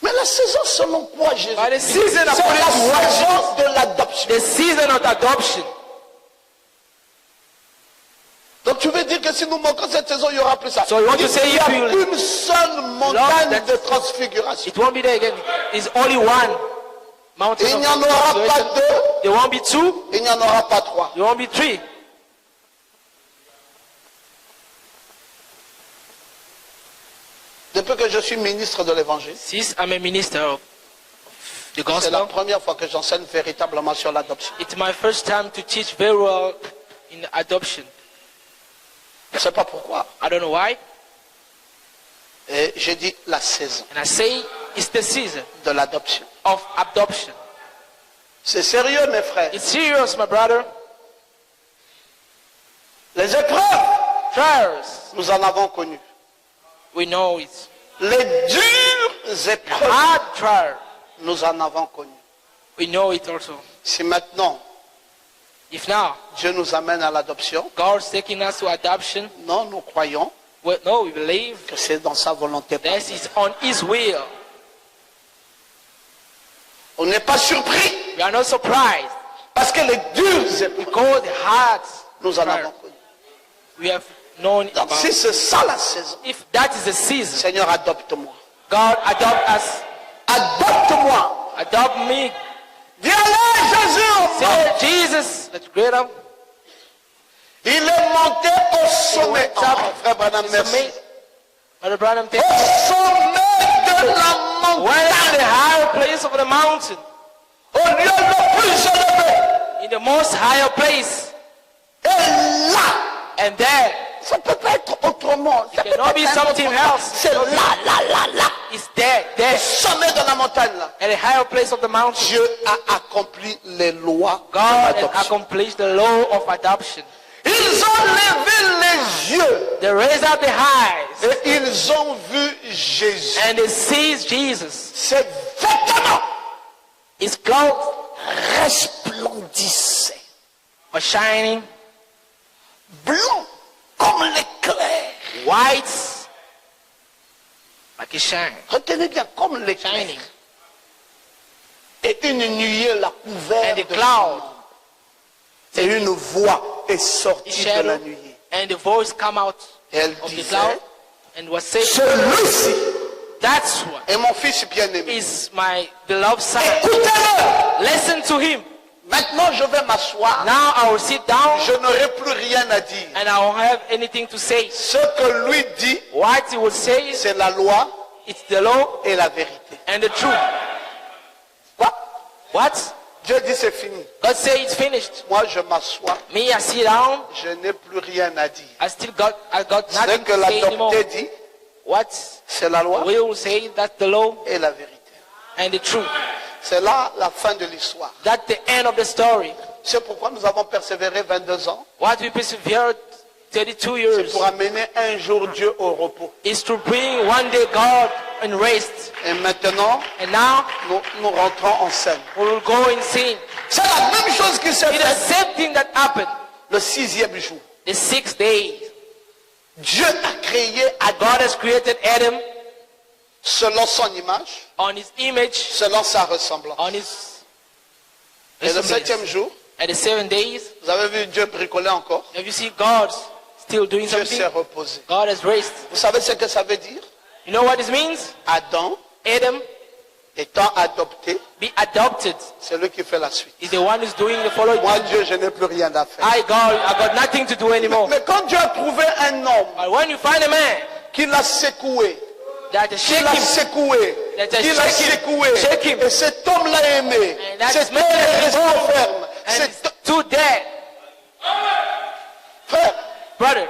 Mais la saison selon quoi Jésus? But the C'est season la according to what? saison de l'adoption. The season of adoption. Donc tu veux dire que si nous manquons cette saison, il y aura plus ça. So you want to say Il n'y a if you une seule montagne that- de transfiguration. It won't be there again. It's only one mountain. Il of n'y en aura pas transfiguration. deux, There won't be two. il n'y en aura pas trois. There won't be three. Depuis que je suis ministre de l'évangile, Since I'm a minister of the c'est la gospel, première fois que j'enseigne véritablement sur l'adoption. it's my first time to teach very well in adoption. Je ne sais pas pourquoi. I don't know why. Et j'ai dit la saison And I say it's the season de l'adoption. of adoption. C'est sérieux, mes frères. It's serious, my brother. Les épreuves, Trials, nous en avons connu. we know it. Les dures épreuves, Hard trial, nous en avons connu. we know it also. Si maintenant If now Dieu nous amène à l'adoption, God's taking us to adoption, non, nous croyons well, no, we believe que c'est dans sa volonté. this is on His will. On n'est pas surpris We are not surprised parce que les dures épreuves, because the hard nous en avons trial connu. we have known Donc about. si c'est ça la saison, If that is the season, Seigneur, adopte-moi. God adopt us, Adopte-moi. adopt me. Viens là, Jésus. Say, Jesus, let's great up. Il est monté au sommet. went up. Frère Branham, It's merci. amazing. Brother Branham, thank Au you. sommet de la Went montagne. to the higher place of the mountain, Au lieu le plus élevé. in the most higher place, Et là, and there ça peut pas être autrement. Ça peut cannot pas be être something autrement. else. C'est là. it's there, Au there, sommet de la montagne là. at the higher place of the mountain. Dieu a accompli les lois de God has l'adoption. accomplished the law of adoption. Ils ont levé les yeux They raised up the eyes et ils ont vu Jésus. and they seized Jesus. Ses vêtements His clothes resplendissaient, were shining, blancs comme l'éclair. white, like a shine, Retenez bien, comme l'éclair. shining. Et une nuée l'a couvert And the de cloud, et une voix est his sortie de shadow, la nuée. and the voice come out Et elle of the disait, cloud and was saying, celui-ci that's what est mon fils bien-aimé. is my beloved son. Écoutez-le. Listen to him. Maintenant, je vais m'asseoir. Now I will sit down Je n'aurai plus rien à dire. and I won't have anything to say. Ce que lui dit, What he will say is, c'est la loi it's the law et la vérité. and the truth. Quoi? What? Dieu dit c'est fini. God say it's finished. Moi, je m'assois. Me, I sit down. Je n'ai plus rien à dire. I got Ce nothing que to say anymore. l'adopté dit, What c'est la loi we will say, that's the law et la vérité. and the truth. C'est là la fin de l'histoire. That's the end of the story. C'est pourquoi nous avons persévéré 22 ans. What we persevered 32 C'est years pour amener un jour Dieu au repos. is to bring one day God in rest. Et maintenant, And now nous rentrons en scène. we will go in sin. C'est la même chose qui s'est It's the faite same thing that happened le 6e jour. the 6th day. Dieu a créé God has created Adam selon son image, on his image, selon sa ressemblance. on his Et le resemblance. 7e jour, At the 7 days, vous avez vu Dieu bricoler encore. have you seen God still doing Dieu s'est something? reposé. God has raised. Vous savez ce que ça veut dire? You know what this means? Adam, Adam étant adopté, be adopted c'est lui qui fait la suite. is the one who's doing the following. Moi, Dieu, je n'ai plus rien à faire. I got nothing to do anymore. Mais quand Dieu a trouvé un homme But when you find a man qui l'a secoué, that qui shake l'a him, secoué, That qui l'a shake him, secoué, shake him. et cet homme l'a aimé, And that cet homme man est is resté born. ferme. and Cet- to dead, Frère, brother,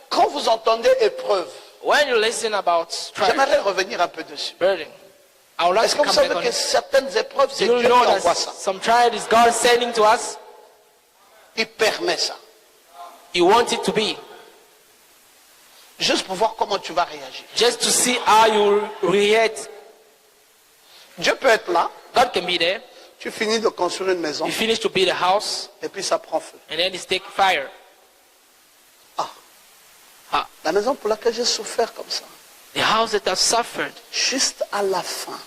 quand vous entendez épreuve, when you listen about trial, j'aimerais revenir un peu dessus. burden, I would like Est-ce to que vous come savez back on que it. certaines épreuves, c'est Do Dieu you qui know envoie that ça? some trial is God sending to us? Il permet ça. You want it to be, Juste pour voir comment tu vas réagir. just to see how you react. Dieu peut être là, God can be there. tu finis de construire une maison, You finish to build a house, et puis ça prend feu. and then it's take fire. La maison pour laquelle j'ai souffert comme ça, The house that has suffered, juste à la fin,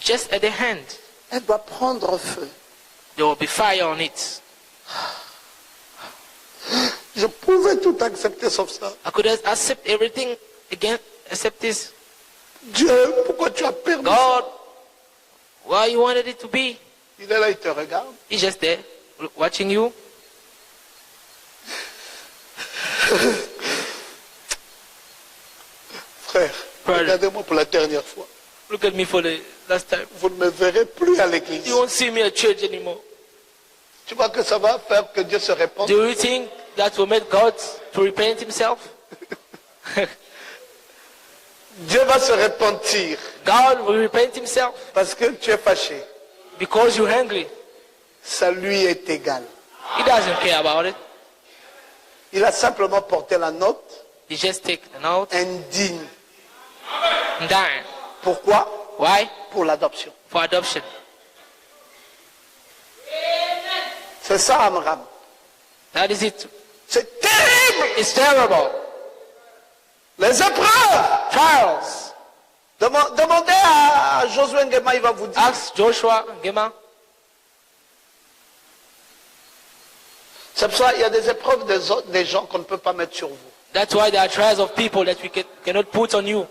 just at the hand, elle doit prendre feu. there will be fire on it. Je pouvais tout accepter sauf ça. I could accept everything again except this. Dieu, pourquoi tu as perdu ça? God, why you wanted it to be? Il est là, il te regarde. He's just there, watching you. Frère, brother, Regardez-moi pour la dernière fois. look at me for the last time. Vous ne me verrez plus à l'église. You won't see me at church anymore. Tu vois que ça va faire que Dieu se répande? Do you think that will make God to repent himself? Dieu va se repentir God will repent himself parce que tu es fâché. because you're angry. Ça lui est égal. He doesn't care about it. Il a simplement porté la note He just take the note indigne. and die. Pourquoi? Why? Pour l'adoption. For adoption. C'est ça, Amram. That is it. C'est terrible. It's terrible. Les épreuves. Trials. Demandez à Josué Nguema, il va vous dire. Ask Joshua, Gema. C'est pour ça qu'il y a des épreuves des gens qu'on ne peut pas mettre sur vous. That's why there are trials of people that we cannot put on you.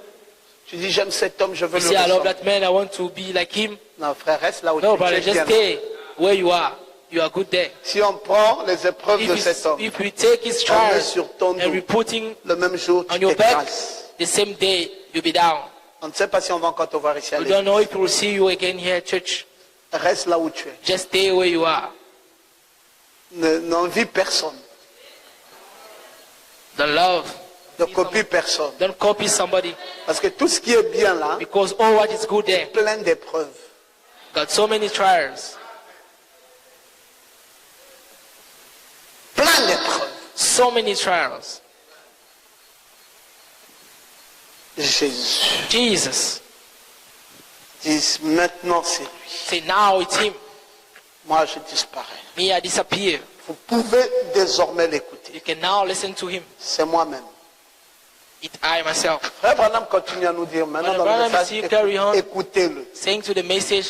Tu dis, j'aime cet homme, je veux You le say, I love ressembler. that man, I want to be like him. Non, frère, reste là où No, tu brother, es. just stay where you are. You are good there. Si on prend les épreuves de cet homme, If we take his on met trials sur ton and we dos, putting le même jour, on tu your back, t'écrases. the same day you'll be down. On ne sait pas si on va encore te voir ici à We l'église. don't know if we will see you again here at church. Reste là où tu es. Just stay where you are. N'envie personne. Don't love. Ne copie personne. Don't copy somebody. Parce que tout ce qui est bien là, Because all what is good there plein d'épreuves. got so many trials. Plein d'épreuves. So many trials. Jésus. Jesus. Dis maintenant c'est lui. Say now it's him. Moi je disparais. Me, I disappear. Vous pouvez désormais l'écouter. You can now listen to him. C'est moi-même. It I myself. Frère Branham continue à nous dire maintenant Brother dans le Branham, message, you carry on. écoutez-le. Saying to the message,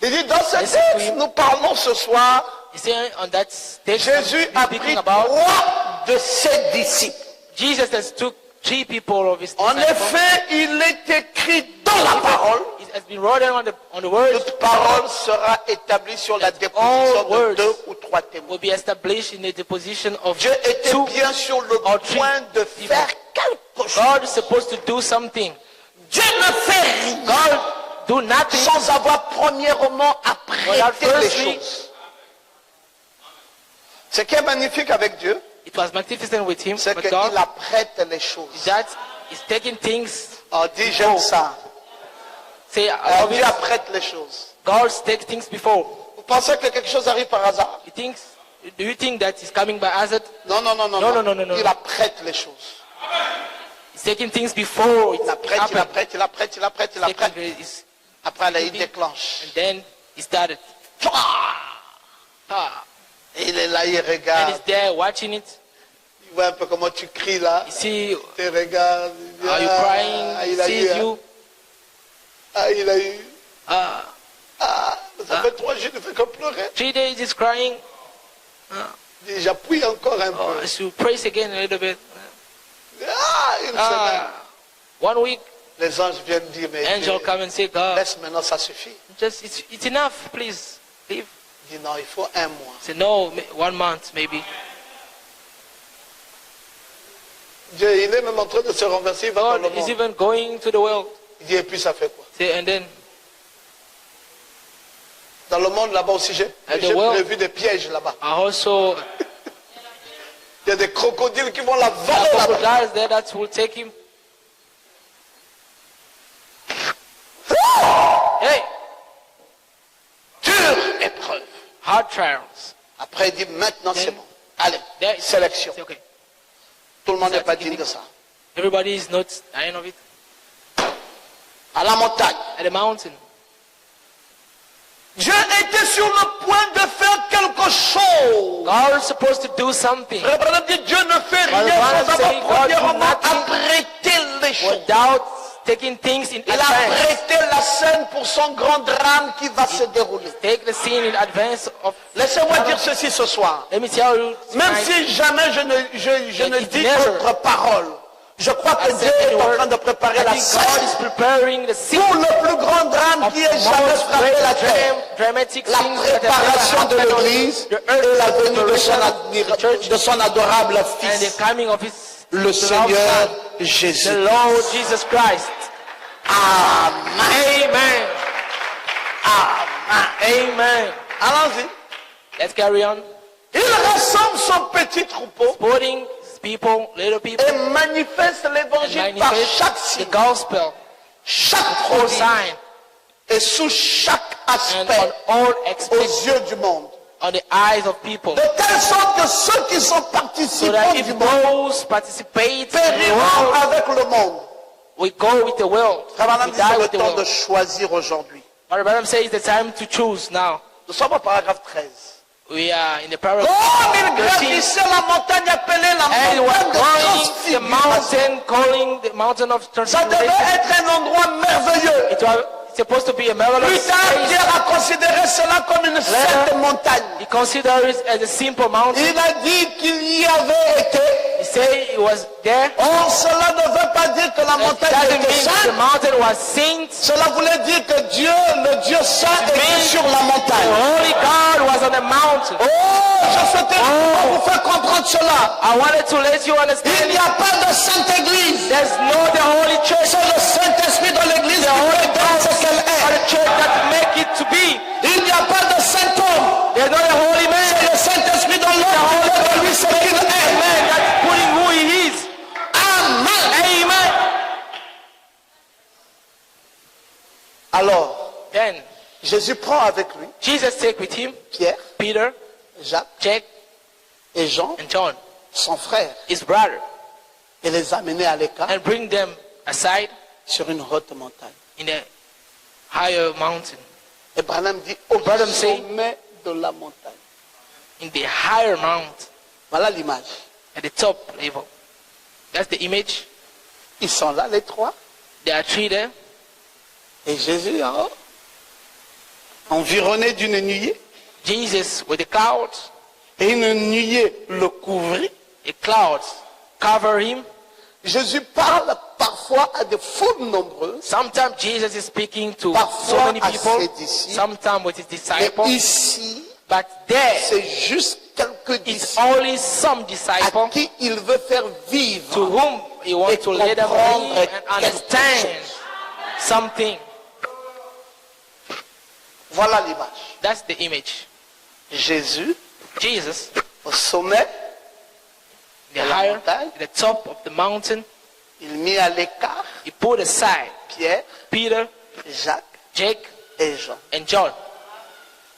Il dit dans ce Listen to texte, him. nous parlons ce soir, he said on that stage, Jésus a pris speaking about 3 de ses disciples. Jesus has took 3 people of his En disciples. effet, il est écrit dans la parole, It has been written on the word, toute parole sera établie sur la all déposition de words 2 ou 3 témoins. will be established in the deposition of Dieu était 2 bien sur le or 3 point de people. faire quelque chose. God is supposed to do something. Dieu ne fait rien God do nothing sans avoir premièrement without apprêté les firstly. choses. Ce qui est magnifique avec Dieu, It was magnificent with him, c'est but qu'il God apprête les choses. that is taking things. On dit j'aime ça. Say, I On love dit it. apprête les choses. God takes things before. Vous pensez que quelque chose arrive par hasard? Do you think that is coming by hazard? Non, non, non, non. No. Il apprête les choses. He's taking things before Il it's apprête, il happened. apprête, il apprête, il apprête, il Taking apprête. is- Après, là, il déclenche. And then he started. Ah. Et il est là, il And he's regarde. there watching it. Il voit un peu comment tu cries là. You see, Il te regarde. Il dit, are you ah, crying? il a He eu. sees hein. you. Ah, il a eu. Ah. Ah, ça fait 3 jours, il ne fait que pleurer. 3 days he's crying. Il dit, j'appuie encore un Oh, peu. I should praise again a little bit. Ah, une semaine. Ah. 1 week, Les anges viennent dire, mais angel Dieu, come and say, God, laisse maintenant, ça suffit. just it's enough, please leave. Il dit, non, il faut 1 mois. Say no, 1 month maybe. Dieu, il est même en train de se renverser, il va dans God le is monde. even going to the world. Il dit, et puis ça fait quoi? Say, and then Dans le monde là-bas aussi, j'ai At the world. prévu des pièges là-bas. I also Il y a des crocodiles qui vont la there are vendre là-bas. crocodiles there that will take him. Hey, Dure épreuve. hard trials. Après, il dit, maintenant c'est bon. Allez, There, sélection. say, okay, Tout le monde n'est pas digne de ça. everybody is not dying of it. À la montagne. At the mountain, Dieu était sur le point de faire quelque chose. God is supposed to do something Frère Branham dit, Dieu ne fait Brother rien Branham sans say, avoir God premièrement do nothing apprêté les choses. without taking things in Il a advance. prêté la scène pour son grand drame qui va se dérouler. Take the scene in advance of. Laissez-moi dire ceci ce soir. Let me tell you, Même tonight, si jamais je ne It dis never- autre parole, je crois que I Dieu said est the en word, train de préparer I la think God is scène preparing the scene pour le plus grand drame of qui ait the jamais most frappé great la terre. dramatic La things that have préparation de never happened on l'Église the et earth, la venue the church, de son adorable and the Fils, coming of His le beloved Seigneur Son, Jésus. the Lord Jesus Christ. Amen. Amen. Amen. Allons-y. Let's carry on. Il rassemble son petit troupeau Supporting people, little people, et manifeste and l'évangile par chaque manifest signe, the gospel, chaque all prodige sign, et sous chaque and aspect on all aux aspects, yeux du monde. on the eyes of people. De telle sorte que ceux qui sont So participants that du if monde those participate in the périront world, avec le monde. we go with the world. Frère Branham We dit c'est die le with the temps de world. choisir aujourd'hui. But Branham says it's the time to choose now. Nous sommes au paragraphe 13. We are in the paragraph Comme il 13. gravissait la montagne appelée la And he was montagne de calling the transfiguration. calling the mountain of Ça devait transfiguration. être un endroit merveilleux. It was supposed to be a marvelous Plus tard, place. Pierre a considéré cela comme une sainte montagne. He considered it as a simple mountain. Il a dit qu'il y avait été. He said it was there. Or, cela ne veut pas dire que la It montagne doesn't était mean the sainte. mountain was saint. Cela voulait dire que Dieu, le Dieu saint, était means sur la The montagne. Holy God was on the mountain. Oh, je souhaitais vous faire comprendre cela. I wanted to let you Il understand. n'y a pas de sainte église. There's no the Holy Church. C'est le Saint-Esprit dans l'église qui Holy peut être ce qu'elle Or est. the church that make it to be. Il n'y a pas de saint homme. There's not a holy man. C'est le Saint-Esprit dans l'homme qui fait de lui ce qu'il est. Man that's putting who he is. Amen. Amen. Alors, Then Jésus prend avec lui Jesus take with him Pierre, Peter, Jacques Jack, et Jean, and John, son frère, his brother, et les amener à l'écart and bring them aside sur une haute montagne. in a higher mountain. Et Branham dit au Branham say- sommet de la montagne. In the higher mountain, Voilà l'image. at the top level. That's the image. Ils sont là, les trois. There are three there. Et Jésus en haut, environné d'une nuée. Jesus with the clouds. Et une nuée le couvrit. The clouds cover him. Jésus parle parfois à des foules nombreuses. Sometimes Jesus is speaking to Parfois so many à people. ses disciples. Sometimes with his Mais disciples. ici, But there c'est juste quelques is disciples only some à disciples qui il veut faire to vivre. whom he wants to let them comprendre live and understand something. Voilà l'image. That's the image. Jésus Jesus, au sommet, the de la higher, montagne, the top of the mountain, il mit à l'écart he put aside Pierre, Peter, Jacques Jake, et Jean. and John.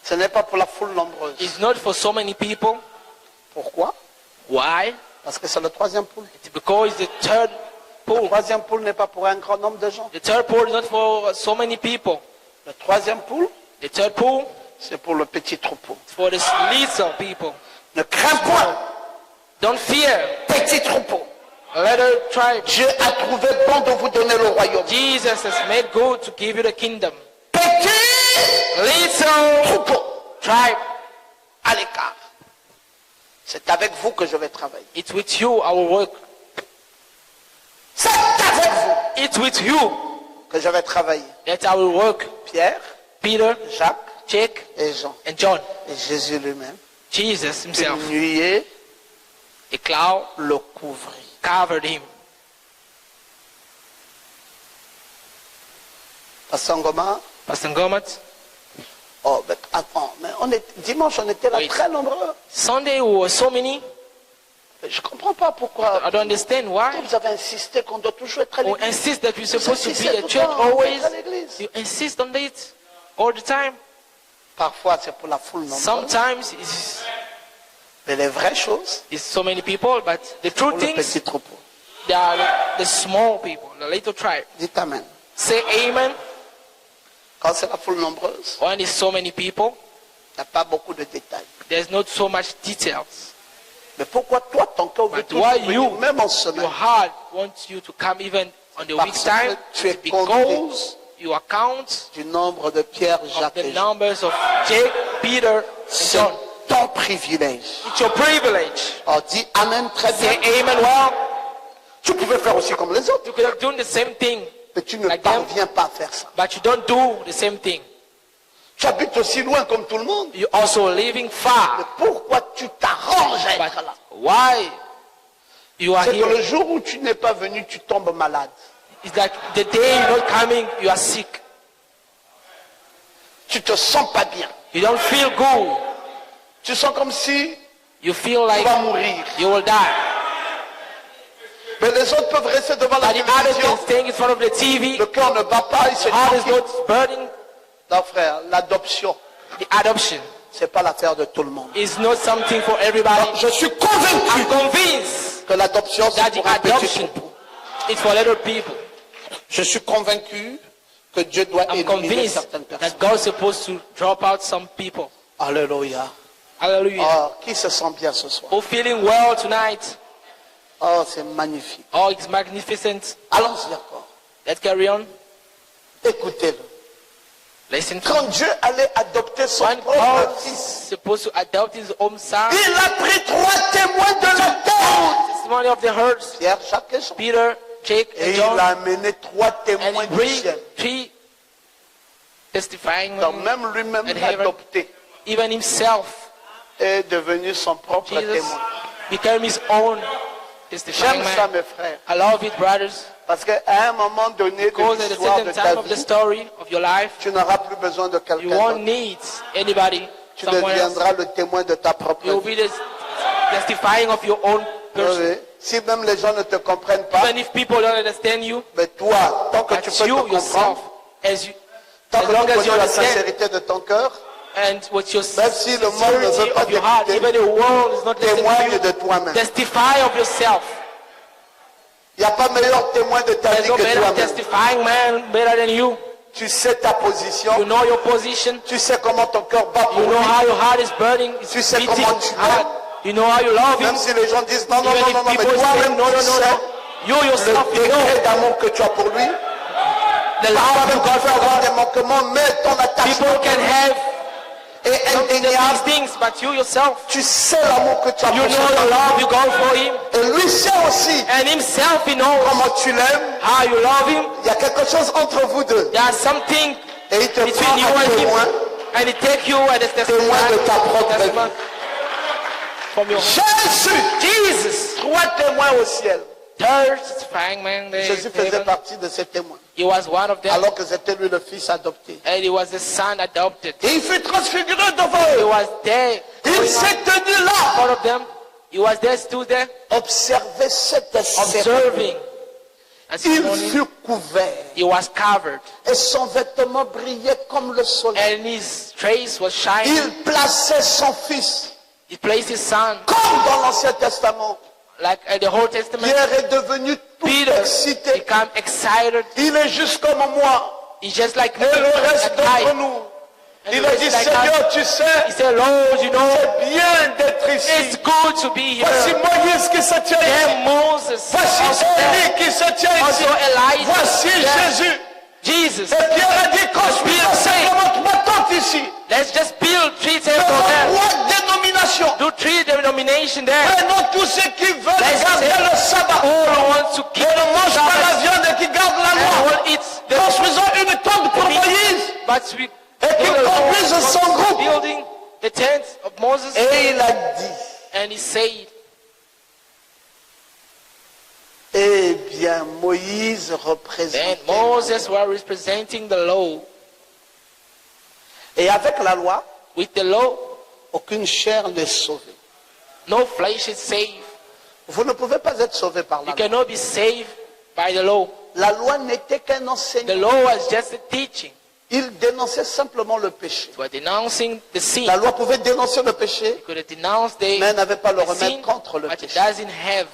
Ce n'est pas pour la foule nombreuse. It's not for so many people. Pourquoi? Why? Parce que c'est le troisième poule. It's because the third Le pool. troisième poule n'est pas pour un grand nombre de gens. The third pool is not for so many people. Le troisième poule, The third pool c'est pour le petit troupeau. is for the little people. Ne crains point, Don't fear, petit troupeau. little tribe. Dieu a trouvé bon de vous donner le royaume. Jesus has made good to give you the kingdom. Petit Little troupeau, tribe, à l'écart. C'est avec vous que je vais travailler. it's with you I will work. C'est avec vous It's with you que je vais travailler. that I will work. Pierre, Peter, Jacques Jake, et Jean. and John. Et Jésus lui-même, Jesus himself, une nuée a cloud le couvrit. covered him. Pasteur Ngoma, Pastor Gomat, oh, mais attends, mais dimanche on était là Oui. très nombreux. Sunday we were so many. Je ne comprends pas pourquoi I don't understand why. vous avez insisté qu'on doit toujours être à We l'église. insist that we're supposed to be insistez at tout le church temps, always. être à l'église. You insist on it all the time. Parfois c'est pour la foule nombreuse. Sometimes it's Mais les vraies choses, so many people, but the pour true le things, petit troupeau. they are the small people, the little tribe. Dites Amen. Say amen. Quand c'est la foule nombreuse, When there's so many people, il n'y a pas beaucoup de détails. there's not so much details. Mais pourquoi toi, ton cœur veut But toujours why venir, you, même en your semaine? heart wants you to come even on the Parce week's que time, tu es because you account Du nombre de Pierre, of Jacques the et Jean. numbers of Jake, Peter, and C'est John. ton privilège. It's your privilege. Oh, dis Amen très Say bien. amen well. Tu pouvais faire aussi comme les autres, You could have done the same thing, mais tu ne Like them. parviens pas à faire ça. but you don't do the same thing. Tu habites aussi loin comme tout le monde. You're also living Mais far. pourquoi tu t'arranges à But être là? why you are C'est que le here? jour où tu n'es pas venu, tu tombes malade. It's like the day you're not coming, you are sick. Tu te sens pas bien. You don't feel good. Tu sens comme si You feel tu like vas mourir. you will die. Mais les autres peuvent rester devant la But the others télévision. can stay in front of the TV. Le cœur ne bat pas, il se Heart is tranquille. not burning. Non frère, l'adoption, The adoption c'est pas l'affaire de tout le monde. is not something for everybody. Je suis convaincu I'm convinced que l'adoption c'est that the pour un petit adoption troupeau. is for little people. Je suis convaincu que Dieu doit I'm éliminer convinced certaines personnes. that God's supposed to drop out some people. Alléluia. Hallelujah. Oh, qui se sent bien ce soir? Oh, feeling well tonight. Oh, c'est magnifique. Oh, it's magnificent. Allons-y encore. Let's carry on. Écoutez-le. Listen to Quand Dieu allait adopter son when propre God is fils, supposed to adopt his own son. il a pris 3 témoins de la terre. Testimony of the herds. Pierre, Jacques et Jean. Peter, Jake, Et and il John. a amené 3 And témoins he du bring ciel. 3 testifying. Donc même lui-même And l'a heaven. adopté. Even himself, Est devenu son propre Jesus, témoin. became his own testifying J'aime ça man. mes frères. I love it, brothers. Parce qu'à un moment donné de Because at a l'histoire de certain ta time of the vie, story of your life, tu n'auras plus besoin de you quelqu'un won't d'autre. need anybody, Tu someone else. deviendras le témoin de ta propre You'll vie. be the testifying of your own person. Oui. Si même les gens ne te comprennent pas, Even if people don't understand you, mais toi, tant que tu but peux te you yourself, comprendre, as tant que long tu as you connais la understand, sincérité de ton cœur, and with your même si le monde ne sincerity veut pas of your heart, t'écouter, even the world is not listening témoigne to de you, toi-même. testify of yourself. Il n'y a pas meilleur témoin de ta There's vie no que better toi-même. testifying man better than you. Tu sais ta position, You know your position. tu sais comment ton cœur bat pour You know lui. how your heart is burning. It's Tu sais beating comment tu hard. You know how you love him. Même si les gens disent non, non, Even non, if non, non, mais people say toi-même no, tu no, no, sais no. You yourself, le you know degré d'amour que tu as pour lui. the love Toi-même of tu God peux for avoir God. des manquements, mais ton attachement People can have est some of these indéniable. things, but you yourself, Tu sais l'amour que tu as you pour know lui. the love you go for him. Et lui sait aussi And himself, he knows comment tu l'aimes. how you love him. Il y a quelque chose entre vous deux. There's something Et il te prend between you à and him. témoin. And he take you as a Témoin de ta propre testament vie. from your Jésus, Jesus. 3 témoins au ciel. Third testifying man there Jésus in faisait heaven. partie de ces témoins. He was one of them. Alors que c'était lui le fils adopté. And he was the son adopted. Et il fut transfiguré devant He eux. was there. Il going s'est on tenu in là. front of them. He was there, stood there, Observez cette scène. observing. And this Il morning, fut couvert. he was covered. Et son vêtement brillait comme le soleil. And his face was shining. Il plaçait son fils. He placed his son. Comme dans l'Ancien Testament. Like in the Old Testament, Pierre est devenu tout Peter excité. became excited. Il est juste comme moi. He's just like me, Et le reste like d'entre I. nous. And Il the a rest dit, like Seigneur, us. tu He sais, said, Lord, you know, c'est bien d'être it's ici. good to be Voici here. Moïse qui se tient ici. Then Moses, Voici also there. Élie qui se tient ici. Also Elijah. Voici there. Jésus. Jesus. Et Pierre a dit, construis Pierre say, ma tente ici. Let's just build 3 temples Faisons there. 3 dénominations. Do 3 denominations there. Prenons tous ceux qui veulent Let's garder say, le sabbat. all who want to Et keep ne mange pas la Sabbath viande et qui garde la and loi. all eat the Construisons une tente pour meat. Moïse. But we Et qu'il conduise son groupe. building the tent of Moses. Et il a dit, And he said, eh bien, Moïse then représente. Moses was representing the law. Et avec la loi, With the law, aucune chair n'est sauvée. no flesh is saved. Vous ne pouvez pas être sauvé par la You loi. cannot be saved by the law. La loi n'était qu'un The enseignement. law was just a teaching. Il dénonçait simplement le péché. It was denouncing the sin. La loi pouvait dénoncer le péché, You could denounce mais elle n'avait pas le the sin, remède contre le but it péché. doesn't have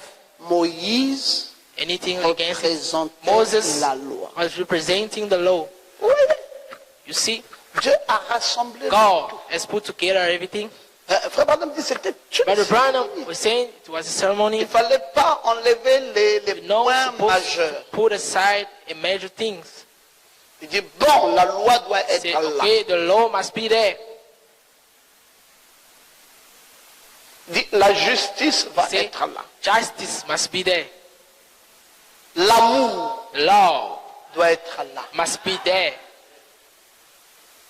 Moïse anything against it. représentait Moses la loi. was representing the law. Oui, You see, Dieu a rassemblé. God has put together everything. Frère Branham dit c'était une Brother Branham cérémonie. was saying it was a Il ceremony. ne fallait pas enlever les You're not points supposed majeurs. to put aside and major things. Il dit bon, la loi doit être Say, là. okay, the law must be there. Il dit la justice va Say, être là. justice must be there. L'amour The law doit être là. must be there.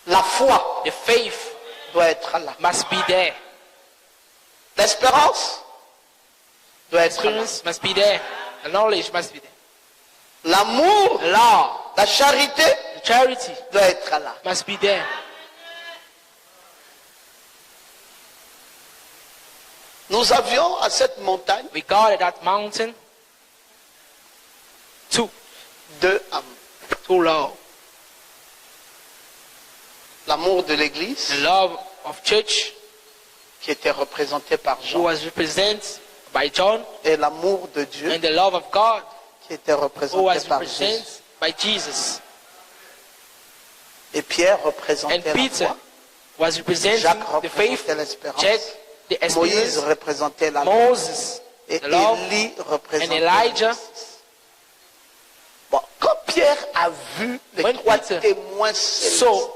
La foi The faith doit être là. must be there. L'espérance doit être là. Experience must be there. The knowledge must be there. L'amour, love, la charité the charity doit être là. must be there. Nous avions à cette montagne We got at that mountain two love. l'amour de l'Église, The love of church, qui était représenté par who Jean, was represented by John, et l'amour de Dieu, and the love of God, qui était who représenté was par represented Jésus. by Jesus. Et Pierre And représentait la Peter foi, was representing Jacques the faith, représentait l'espérance, Jack the Moïse experience, représentait la loi, Moses et the love, Élie and représentait Elijah. la justice. Bon, quand Pierre a vu les When trois Peter témoins célestes, So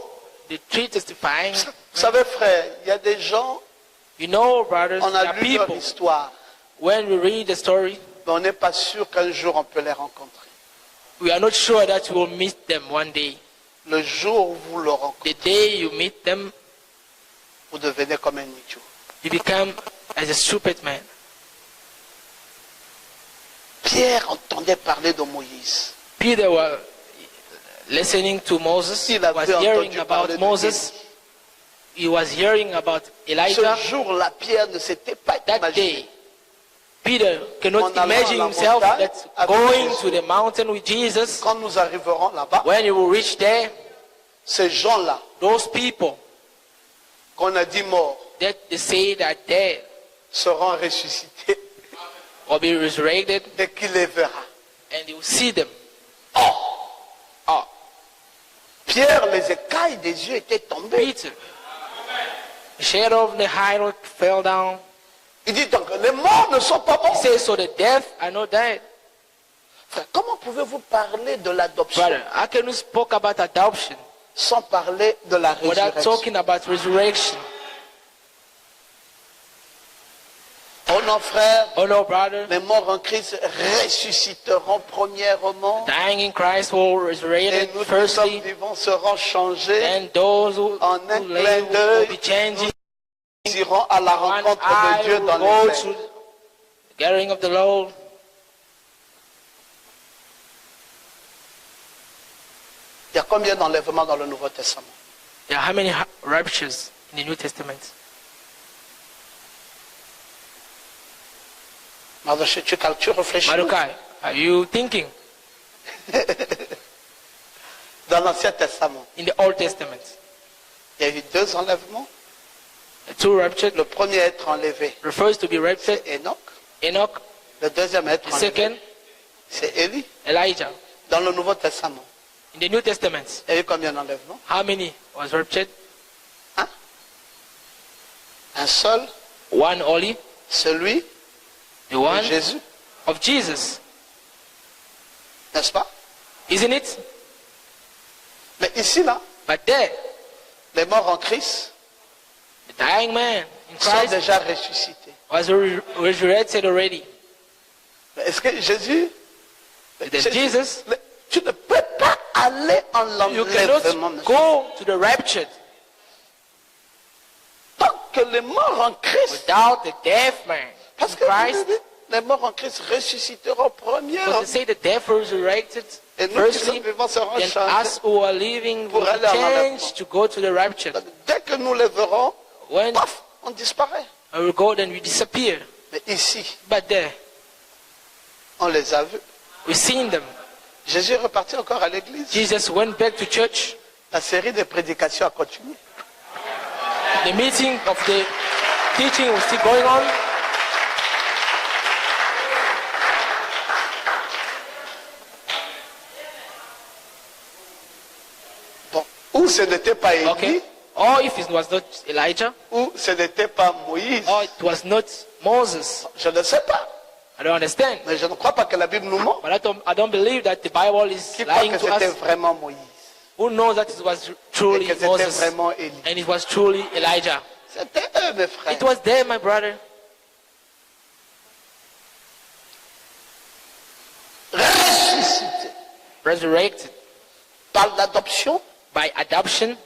the three testifying, vous savez frère, il y a des gens, you know, brothers, on there a are lu leur people, histoire, when we read the story, mais on n'est pas sûr qu'un jour on peut les rencontrer. we are not sure that we will meet them one day. Le jour où vous le rencontrez, The day you meet them, vous devenez comme un idiot. you become as a stupid man. Pierre entendait parler de Moïse. Peter was listening to Moses, Il was avait hearing entendu parler about de Moses, he was hearing about Elijah. Ce jour-là, Pierre ne s'était pas That imaginé. day, Peter cannot En allant imagine à la himself montagne that avec going Jésus. to the mountain with Jesus, Quand nous arriverons là-bas, when he will reach there, ces gens-là those people qu'on a dit morts that they say that dead seront ressuscités will be resurrected, dès qu'il les verra. and he will see them. Oh, Pierre, les écailles des yeux étaient tombées. Peter, the shadow of the high road fell down. Il dit donc, les morts ne sont pas He morts. says, so the deaf are not dead. Frère, comment pouvez-vous parler de l'adoption Brother, how can we speak about adoption sans parler de la without résurrection? talking about resurrection? Oh non, frère, Oh no, brother. les morts en Christ ressusciteront premièrement. Dying in Christ will Et resurrect nous qui sommes firstly, vivants serons changés. and those who En un live clin will d'œil, be changing. Nous irons à la One rencontre eye de Dieu will dans go les to airs. the gathering of the Lord. Il y a combien d'enlèvements dans le Nouveau Testament? There are how many raptures in the New Testament? Mardoché, tu réfléchis. Malachi, are you thinking? Dans l'Ancien Testament, In the Old Testament, il y a eu 2 enlèvements. the two raptured Le premier à être enlevé, refers to be raptured. c'est Enoch. Enoch, Le deuxième à être the enlevé, second, c'est Élie. Elijah. Dans le Nouveau Testament, In the New Testament, il y a eu combien d'enlèvements? how many was raptured? Un seul, One only, celui the de one Jésus, of Jesus. n'est-ce pas? Isn't it? Mais ici, là, But there, les morts en Christ the dying man in sont Christ déjà ressuscités. was resurrected already. Mais est-ce que Jésus, Then Jesus, tu ne peux pas aller en you l'enlèvement, cannot monsieur. go to the raptured Tant que les morts en Christ, without the deaf man in parce que Christ. les morts en Christ ressusciteront Because premièrement. they say the deaf were resurrected Et nous qui sommes firstly, vivants serons then changés. us who are living Pour will aller en change to go to the rapture. Dès que nous les verrons, When paf, on disparaît. we will go, then we disappear. Mais ici, But there, on les a vus. we've seen them. Jésus est reparti encore à l'église. Jesus went back to church. La série de prédications a continué. The meeting of the teaching was still going on. Bon, ou ce n'était pas Élie, Okay. Or if it was not Elijah, ou ce n'était pas Moïse. or it was not Moses. Je ne sais pas. I don't understand. Mais je ne crois pas que la Bible nous ment. But I don't believe that the Bible is Qui croit lying que to c'était us. vraiment Moïse Who knows that it was et truly que c'était Moses vraiment Élie. and it was truly Elijah. C'était eux, mes frères. It was there, my brother. Ressuscité Resurrected par l'adoption, by adoption,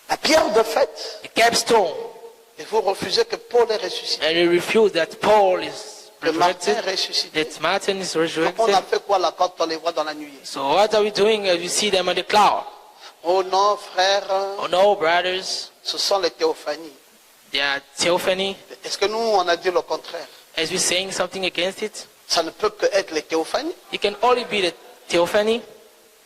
la pierre de fête. the capstone, Et vous refusez que Paul est ressuscité. and we refuse that Paul is que Martin est resurrected, ressuscité. that Martin is Donc on a resurrected. fait quoi là quand on les voit dans la nuit? So what are we doing as we see them on the cloud? Oh non, frère, Oh no, brothers, ce sont les théophanies. they are theophany. Est-ce que nous, on a dit le contraire? As we're saying something against it, Ça ne peut que être les théophanies. it can only be the theophany.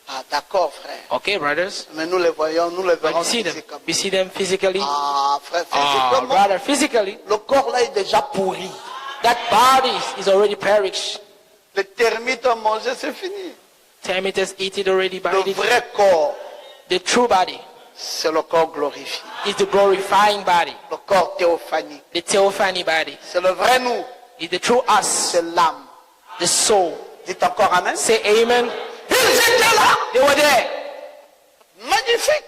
Ah d'accord, frère. Okay, brothers. Mais nous les voyons, nous les But verrons you see them. physiquement. We see them physically. Ah, frère, Ah, physiquement, brother, physically, le corps là est déjà pourri. that body is already perished. Les termites ont mangé, c'est fini. Termites eat it already by Le it. vrai corps, The true body c'est le corps glorifié. is the glorifying body. Le corps théophanique. The theophany body C'est le vrai nous. is the true us, C'est l'âme. the soul. Dites encore amen. Say amen. Ils étaient là. They were there. Magnifique.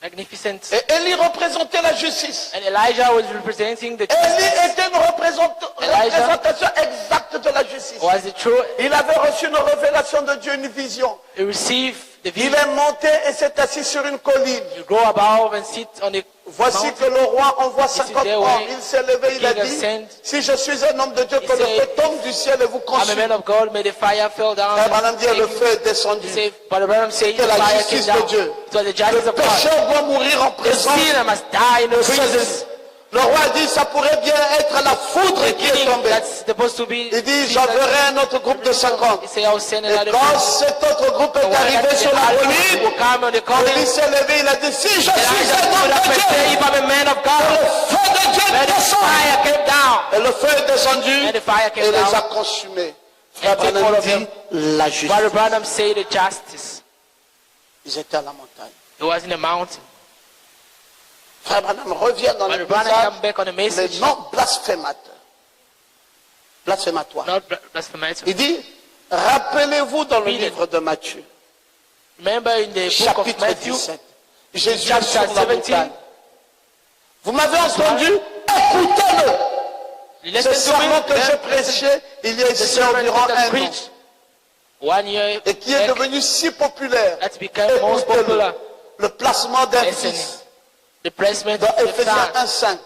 Magnificent. Et Élie représentait la justice. And Elijah was representing the Élie justice. était une représentation exacte de la justice. Was the true. Il avait reçu une révélation de Dieu, une vision. He received the Il vision. est monté et s'est assis sur une colline. You go above and sit on the Voici mountain. que le roi envoie This is 50 their hommes. way. Il s'est levé, il a King of dit, sent. si je suis un homme de Dieu, que He le said, feu tombe du ciel et vous I'm a consume. man of God. May the fire fall down. Frère Branham dit, Take le you. feu est descendu. He said, but Abraham said the C'était la fire came justice de down. Dieu. It was the Le justice of God. pécheur doit mourir en The présence sinner must die in the de ce presence. Le roi dit, ça pourrait bien être la foudre The qui est king tombée. that's supposed to be. Il dit, j'enverrai un autre groupe de 50. He said, I'll send Et another quand group. cet autre groupe The est one arrivé that sur la will colline, come on the colline. Élie s'est levé, il a dit, si je suis Elijah un stood homme up de and Dieu, said, if I'm a man of le God, feu de Dieu let the descend. fire came down. Et le feu est descendu And the fire came et les down. a consumés. Frère And took Branham all of dit, them. la Brother justice. Branham said the justice. Ils étaient à la montagne. It was in the mountain. Frère Branham revient dans le Brother Branham message, come back on the les message. noms blasphémateurs. Blasphématoire. Not blasphemous. Il dit, rappelez-vous dans le Read it. livre de Matthieu, Remember in the book of chapitre Matthew, 17, Jésus est chapter sur la 17. montagne. Vous m'avez entendu? Écoutez-le. Ce listen to sermon que j'ai me. prêché il y a The ici sermon environ that un an, preached 1 year et qui est back, devenu si populaire. that's become most Écoutez-le. popular. Le placement d'un Listen. fils The placement dans of the Ephésiens son 1:5,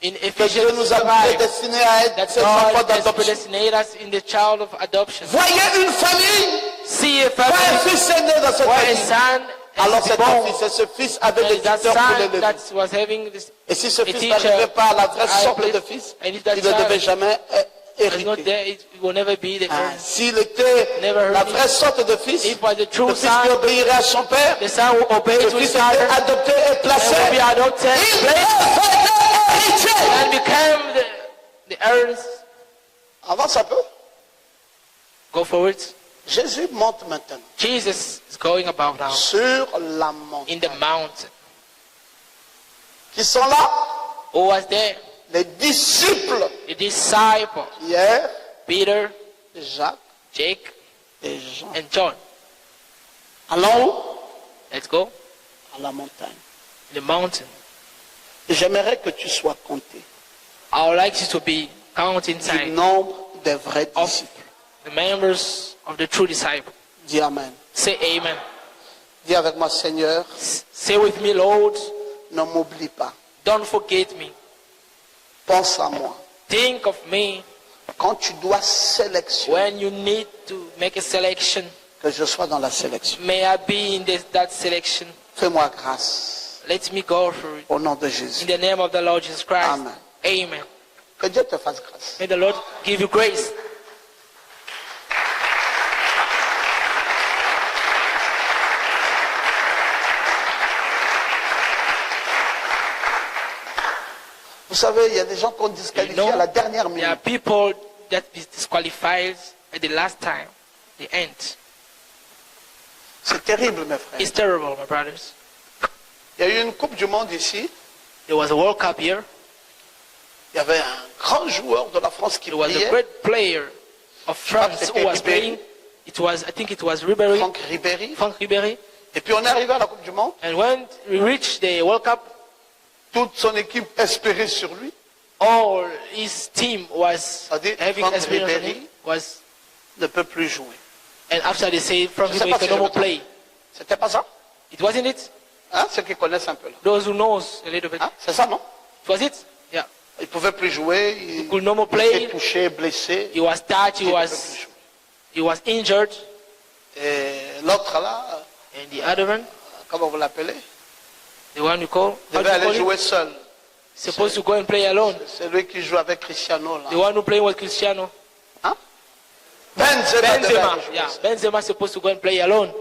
in que Dieu Ephesians nous a 5, prédestinés à être that ses enfants God has d'adoption. predestinated us in the child of adoption. Voyez une famille, See a quand un family fils est né dans cette where a famille, son alors has c'est been un born, fils, et ce fils avait des and that tuteurs pour son l'élever. that was having this Et si ce a fils teacher, n'arrivait pas à la vraie I sorte believe, de fils, and if that il ne devait child jamais was not hériter. there, it will never be the Ah, heirs. s'il était Never heard la it. vraie sorte de fils, If was the true le fils qui son, obéirait à son père, the son will obey le to his fils father était adopté et placé, and will be adopted, il placed, devenait héritier. and become the heirs. Avance un peu. Go forward. Jésus monte maintenant Jesus is going about now sur la in montagne. the mountain. Qui sont là? Who was there? Les disciples. The disciple, Pierre, Peter, Jacques Jake, et Jean. and John. Allons Let's go. à la montagne. The mountain. J'aimerais que tu sois compté I would like you to be counted du inside nombre des vrais of disciples. the members of the true disciple. Dis Amen. Say amen. Dis avec moi, Seigneur, Say with me, Lord, ne m'oublie pas. don't forget me. Pense à moi. Think of me Quand tu dois sélectionner, when you need to make a selection. que je sois dans la sélection. May I be in that selection. Fais-moi grâce. Let me go for it. Au nom de In Jésus. the name of the Lord Jesus Christ. Amen. Amen. Que Dieu te fasse grâce. May the Lord give you grace. Vous savez, il y a des gens qu'on You disqualifie know, à la dernière there are minute. people that is disqualified at the last time, the end. C'est terrible, mes frères. It's terrible, my brothers. Il y a eu une Coupe du Monde ici. There was a World Cup here. Il y avait un grand joueur de la France qui There was a brillait, great player of France who was playing. It was, I think it was Ribéry, Franck Ribéry. Franck Ribéry. Et puis on est arrivé à la Coupe du Monde. And when we reached the World Cup, Toute son équipe espérait sur lui. all his team was Ça dit, having Franck experience on Ribéry him. Was, ne peut plus jouer. and after they say Franck Je sais Ribéry pas can si no je more me trompe. play. C'était pas ça? It wasn't it? Hein? Ceux qui connaissent un peu là. Those who knows a little bit. Hein? C'est ça, non? It was it? Yeah. Il ne pouvait plus jouer. He could no more Il était play. touché, blessé. He was touched. Il ne pouvait plus jouer. He was injured. Et l'autre là, And the other one, comment vous l'appelez, the one you call, how do devait you aller call jouer it? seul. Supposed to go and play alone. C'est lui qui joue avec Cristiano The là. one who playing with Cristiano. Hein? Benzema devait Benzema. aller jouer Yeah, seul. Benzema supposed to go and play alone.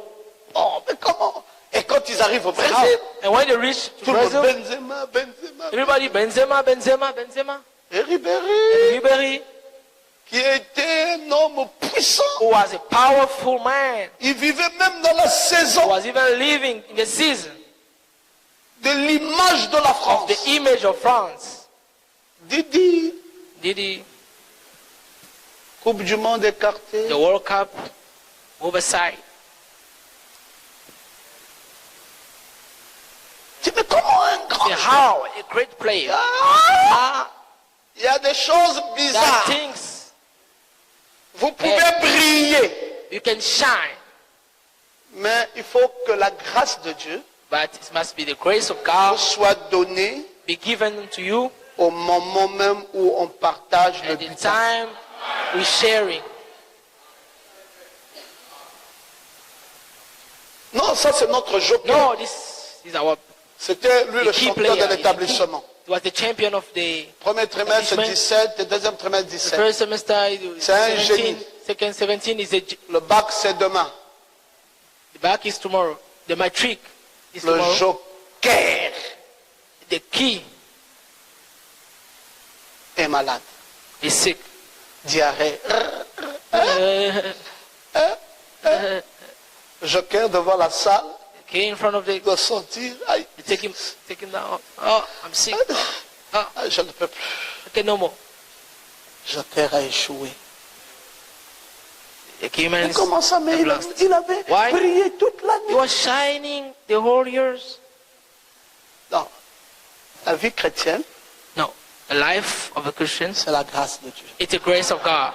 Oh, mais comment? Et quand ils arrivent au How? Brésil, And when they reach to tout le monde Brazil, Benzema, Benzema. everybody Benzema, Benzema, Benzema. Et Ribéry, Ribéry, qui était un homme puissant. who was a powerful man, Il vivait même dans la who saison was even living in the season de l'image de la of France. the image of France. Didi, Didi, Coupe du Monde écartée. the World Cup, oversight. Tu dis, mais comment un grand And joueur? how a great player. Ah, il y a des choses That bizarres. things Vous pouvez briller, you can shine, mais il faut que la grâce de Dieu but it must be the grace of vous God soit donnée be given to you au moment même où on partage le at the butin. time we're sharing. Non, ça c'est notre joker. No, this is our C'était lui le the key champion de player. l'établissement. He was the champion of the Premier trimestre Établissement. 17, et deuxième trimestre 17. first semester. C'est un 17, génie. second 17 is Le bac c'est demain. the back is tomorrow. The matric is Le tomorrow. joker The key est malade. is sick. Diarrhée. Joker devant la salle Key in front of the. doit sortir. Aïe, You take him down. Oh, I'm sick. Oh, aïe, je ne peux plus. okay, no more. Joker a échoué. The key man Mais is comment ça, mais il lost. avait Why? brillé toute la He nuit. was shining the whole years. Non. La vie chrétienne, No, the life of a Christian, c'est la grâce de Dieu. it's the grace of God.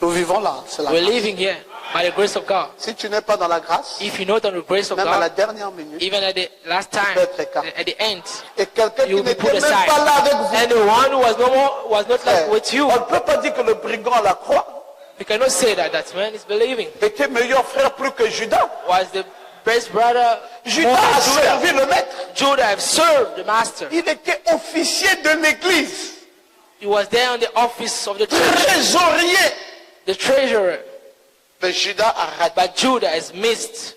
Nous vivons là, c'est la We're grâce. living here by the grace of God. Si tu n'es pas dans la grâce, If you're not on the grace of même à la God, dernière minute, even at the last time, peut être écarté. at the end, et quelqu'un qui you will be n'était put même aside. pas là avec vous, And the one who was no more was not like with you. on ne peut pas dire que le brigand à la croix You cannot say that that man is believing. était meilleur frère plus que Judas. Was the best brother Judas more a than Judah? servi le maître. Judah have served the master. Il était officier de l'église, He was there on the office of the church, trésorier. the treasurer. Mais Judas a raté. But Judah has missed.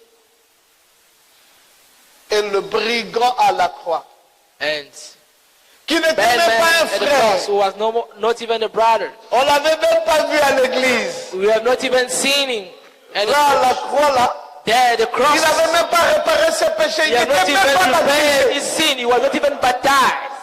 Et le brigand à la croix, And qui n'était bad même pas un man at the cross, frère, who was no more, not even a brother. on l'avait même pas vu à l'église. We have not even seen him. And Là, à la croix, là, there, the cross. il n'avait même pas réparé ses péchés. Il He had not n'était even même pas prepared baptisé. his sin. He was not even baptized.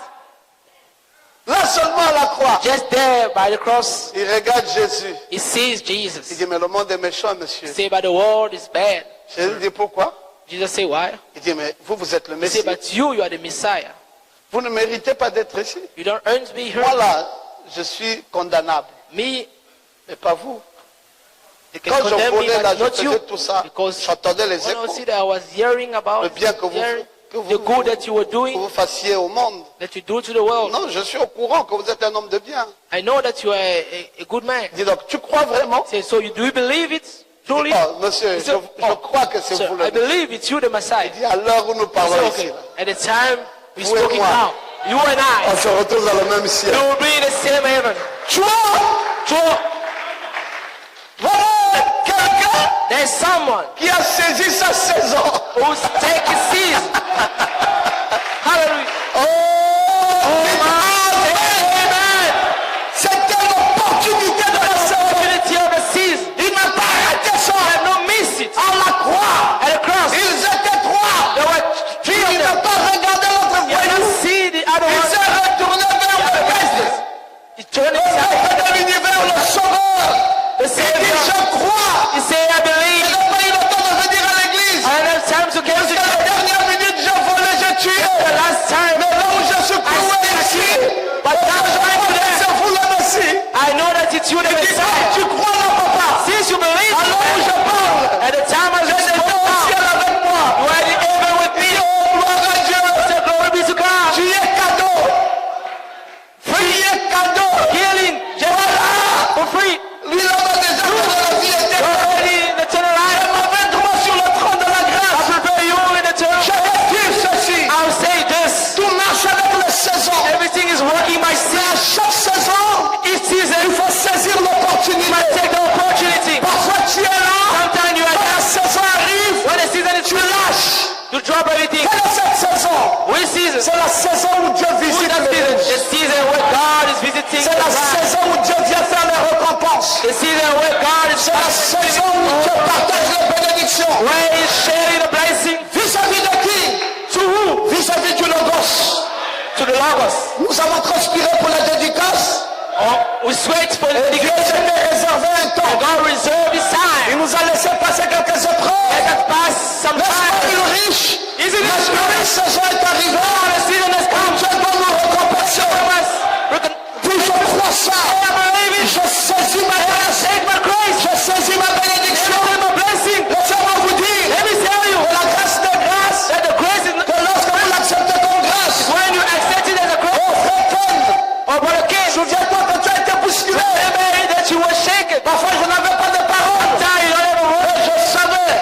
Là seulement à la croix, Just there by the cross, il regarde Jésus. he sees Il Jesus. dit, mais le monde est méchant, monsieur. Say, but the world is bad. Jésus dit, pourquoi? Jesus say, why? Il dit, mais vous, vous êtes le He say, Messie. but you are the Messiah. Vous ne méritez pas d'être ici. You don't earn to be here. Moi, là, je suis condamnable. Me, Mais pas vous. they can Quand je condemn me, volais là, but je not you. faisais tout ça. Because J'entendais les when I échos. see that I was hearing about Le bien que hearing vous, the good that you were que doing, vous fassiez au monde. that you do to the world. Non, je suis au courant que vous êtes un homme de bien. I know that you are a good man. Dis donc, tu crois vraiment? Say, so you do you believe it? Truly? Oh, monsieur, He said, je crois que c'est sir, vous I le Messie. believe it's you the Messiah. Il dit, à l'heure où nous I parlons said, ici, okay. là, At the time we Vous et spoke moi. now, you and on I, se retrouve dans le même ciel. we will be in the same heaven. Tu vois? So Voilà quelqu'un there's someone qui a saisi sa saison. who's taking season. Hallelujah. Amen. C'était l'opportunité de la saison. Opportunity of the season. Il n'a pas raté ça. I have not missed it. À la croix, At the cross, ils étaient trois. there were three of Il n'a them. pas regardé l'autre You have voyou. not seen the other Il one. s'est retourné vers le Christ. He turned Le himself. Maître de l'univers, le Sauveur. The Il dit, Savior. je crois. He said, I Il believe. n'a pas eu le temps de venir à l'église. I don't have time to get Parce to qu'à la church. dernière minute, j'ai volé, j'ai tué. The last time. Mais là où je suis cloué ici, But je that's crois right que there. c'est vous le Messie. I know that it's you the Il dit, Messiah. tu crois là, papa. Since you believe, Alors où je parle, at the time I j'ai just des spoke au ciel now, avec moi. you are the heaven with me. Oh, gloire à Dieu. Say glory be to God. Tu es cadeau. drop everything. Quelle est cette saison? Which season? C'est la saison où Dieu Who visite that les season? riches. The season where God is visiting C'est the la bride. saison où Dieu vient faire les récompenses. The season where God is C'est la saison où Dieu partage les bénédictions. where He's sharing the blessing. Vis-à-vis de qui? To who? Vis-à-vis du Logos. To the Logos. Nous avons transpiré pour la dédicace. We sweat for the Et Dieu s'était réservé un And temps. God reserved His Il time. nous a laissé passer quelques épreuves. Let us pass some N'est-ce pas time. une riche? Isn't it N'est-ce pas une saison est arrivée? The season has come. Dieu doit nous récompenser. Puis je crois ça. Je saisis ma grâce. Je saisis ma bénédiction. Laissez-moi vous dire que la grâce de grâce, que lorsque vous l'acceptez comme grâce, When you accept it as a grace, oh frère Ken, or brother King, souviens-toi que tu as été bousculé. that you were shaken. Parfois je n'avais pas de parole. Sometimes you don't have a word, Mais je savais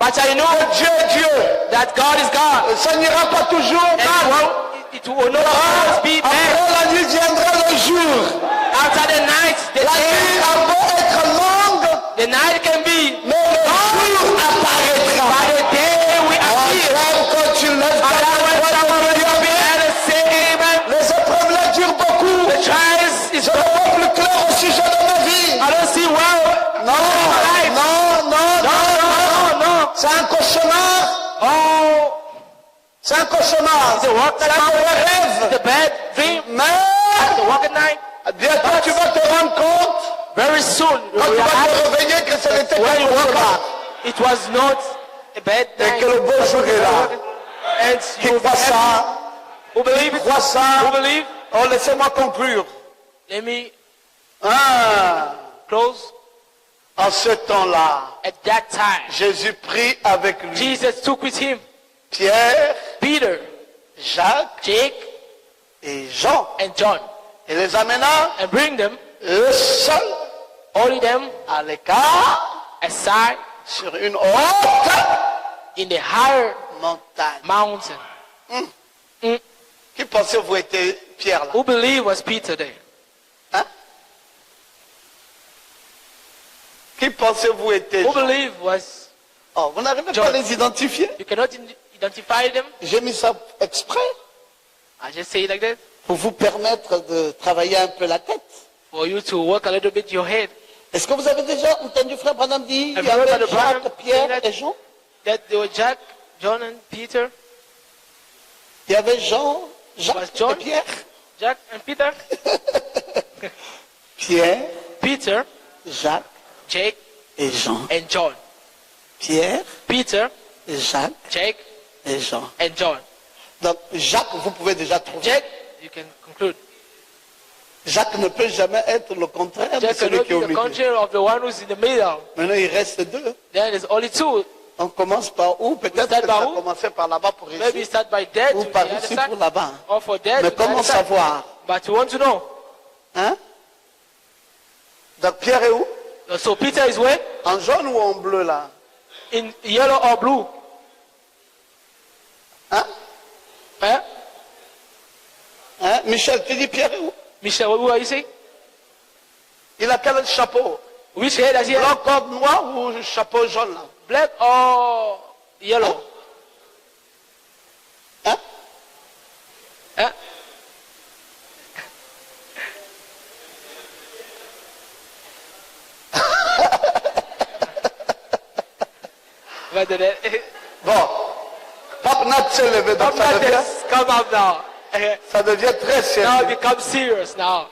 but I know que Dieu est Dieu. that God is God. Ça n'ira pas toujours And mal. it will not always be bad. Après la nuit viendra le jour. After the night, the La nuit day, a beau être longue, the night can be, mais le jour apparaîtra. by the day we appear. Frère, quand tu lèves ta And that main, when someone will be able to say amen, les épreuves là durent beaucoup. the trials is Je ne vois plus clair au sujet de ma vie. I don't see well. Non, non, non, non, non. C'est un cauchemar. Oh, C'est un cauchemar. the work C'est that un mauvais rêve. the bad dream, Mais the work at night. bientôt tu vas te rendre compte, Very soon, you quand tu vas realize te réveiller, que ce n'était when qu'un you woke cauchemar. up, it was not a bad Et night. que le beau jour est là. And Qui you will be croit ça? happy. Who believe it? Crois ça? Who believe? Oh, laissez-moi conclure. Let me Ah, close. en ce temps-là, At that time, Jésus prit avec lui Jesus took with him Pierre, Peter, Jacques Jake, et Jean and John et les amena and bring them, eux seuls only them à l'écart aside sur une haute in the higher montagne. mountain. Qui pensez-vous était Pierre là? Who believe was Peter there? Hein? Qui pensez-vous était Who Jean? believe was, Oh, vous n'arrivez pas John. à les identifier? you cannot identify them? J'ai mis ça exprès I just say it like that. pour vous permettre de travailler un peu la tête. For you to work a little bit your head. Est-ce que vous avez déjà entendu frère Branham dire il Have y you heard avait Brother Branham Jacques, Pierre say that? et Jean? That they were Jack, John and Peter. Il y avait Jean, Jacques Was John? et Pierre. Jack and Peter. Pierre, Peter, Jacques Jake, et Jean. and John. Pierre, Peter, Jacques Jake, et Jean. and John. Donc Jacques, vous pouvez déjà trouver. Jack, you can conclude. Jacques ne peut jamais être le contraire de Jack celui cannot qui est au be the milieu. contrary of the one who's in the middle. Maintenant, il reste deux. Then there's only two. On commence par où? Peut-être start que ça by a who? commencé par là-bas pour Maybe ici. start by that Ou to the par other ici side. pour là-bas. Or for that Mais to the comment other side. savoir? But you want to know. Hein? Donc Pierre est où? So Peter is where? En jaune ou en bleu là? In yellow or blue? Hein? Huh? Hein? Michel, tu dis Pierre est où? Michel, who are you saying? Il a quel chapeau? Which head does he Blanc have? corde noir ou chapeau jaune là? Black or yellow? Hein? Huh? But the Bon. Pape Nat s'est levé, donc come up now. ça devient très Now sérieux. it becomes serious now.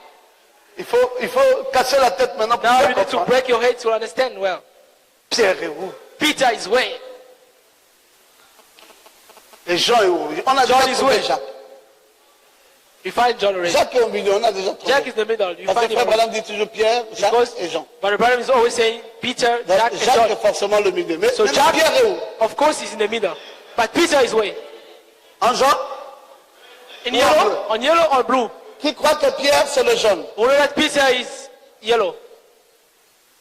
Il faut casser la tête maintenant pour Now bien you need to comprendre. break your head to understand well. Pierre est où? Peter is where? Et Jean est où? On a John déjà is trouvé where? Jacques. You find John already. Jacques est au milieu, on a déjà trouvé. Jack is in the middle. You Parce find que Frère him. Branham dit toujours Pierre, Jacques Because et Jean. Brother Branham is always saying Peter, Donc, Jack, and Jacques John. est forcément le milieu. Mais So maintenant, Jack, Pierre est où? of course, he's in the middle. But Peter is where? En jaune? In Ou en yellow? bleu? On yellow or blue? Qui croit que Pierre c'est le jaune? We know that Peter is yellow.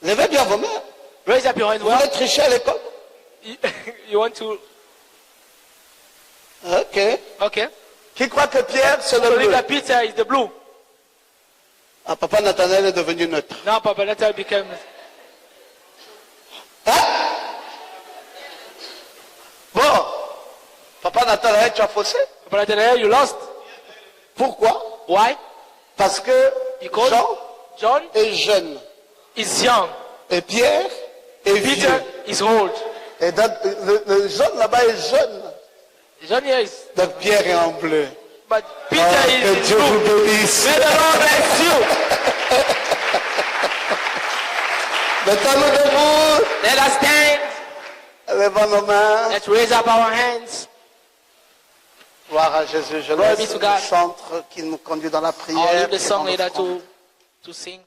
Levez bien vos mains. Raise up your hand. Vous Well, voulez tricher à l'école? you want to? Ok. Okay. Qui croit que Pierre c'est I le believe bleu? that Peter is the blue. Ah, Papa Nathanaël est devenu neutre. Now Papa Natal becomes. Hein? Bon. Papa Nathanaël, tu as faussé. But Nathanael, you lost. Pourquoi? Why? Parce que Because Jean John est jeune. is young. Et Pierre est Peter vieux. is old. Et donc, le jeune là-bas est jeune. John here is, Donc Pierre est en bleu. but Peter Oh, is que in Dieu vous blue. bénisse. May the Lord bless you. Mettons-nous debout. Let us stand. Levons nos mains. Let's raise up our hands. Gloire à Jésus. Je Glory laisse be to le God. chantre qui nous conduit dans la I'll prière. leave the et dans song later l'offrande. to sing.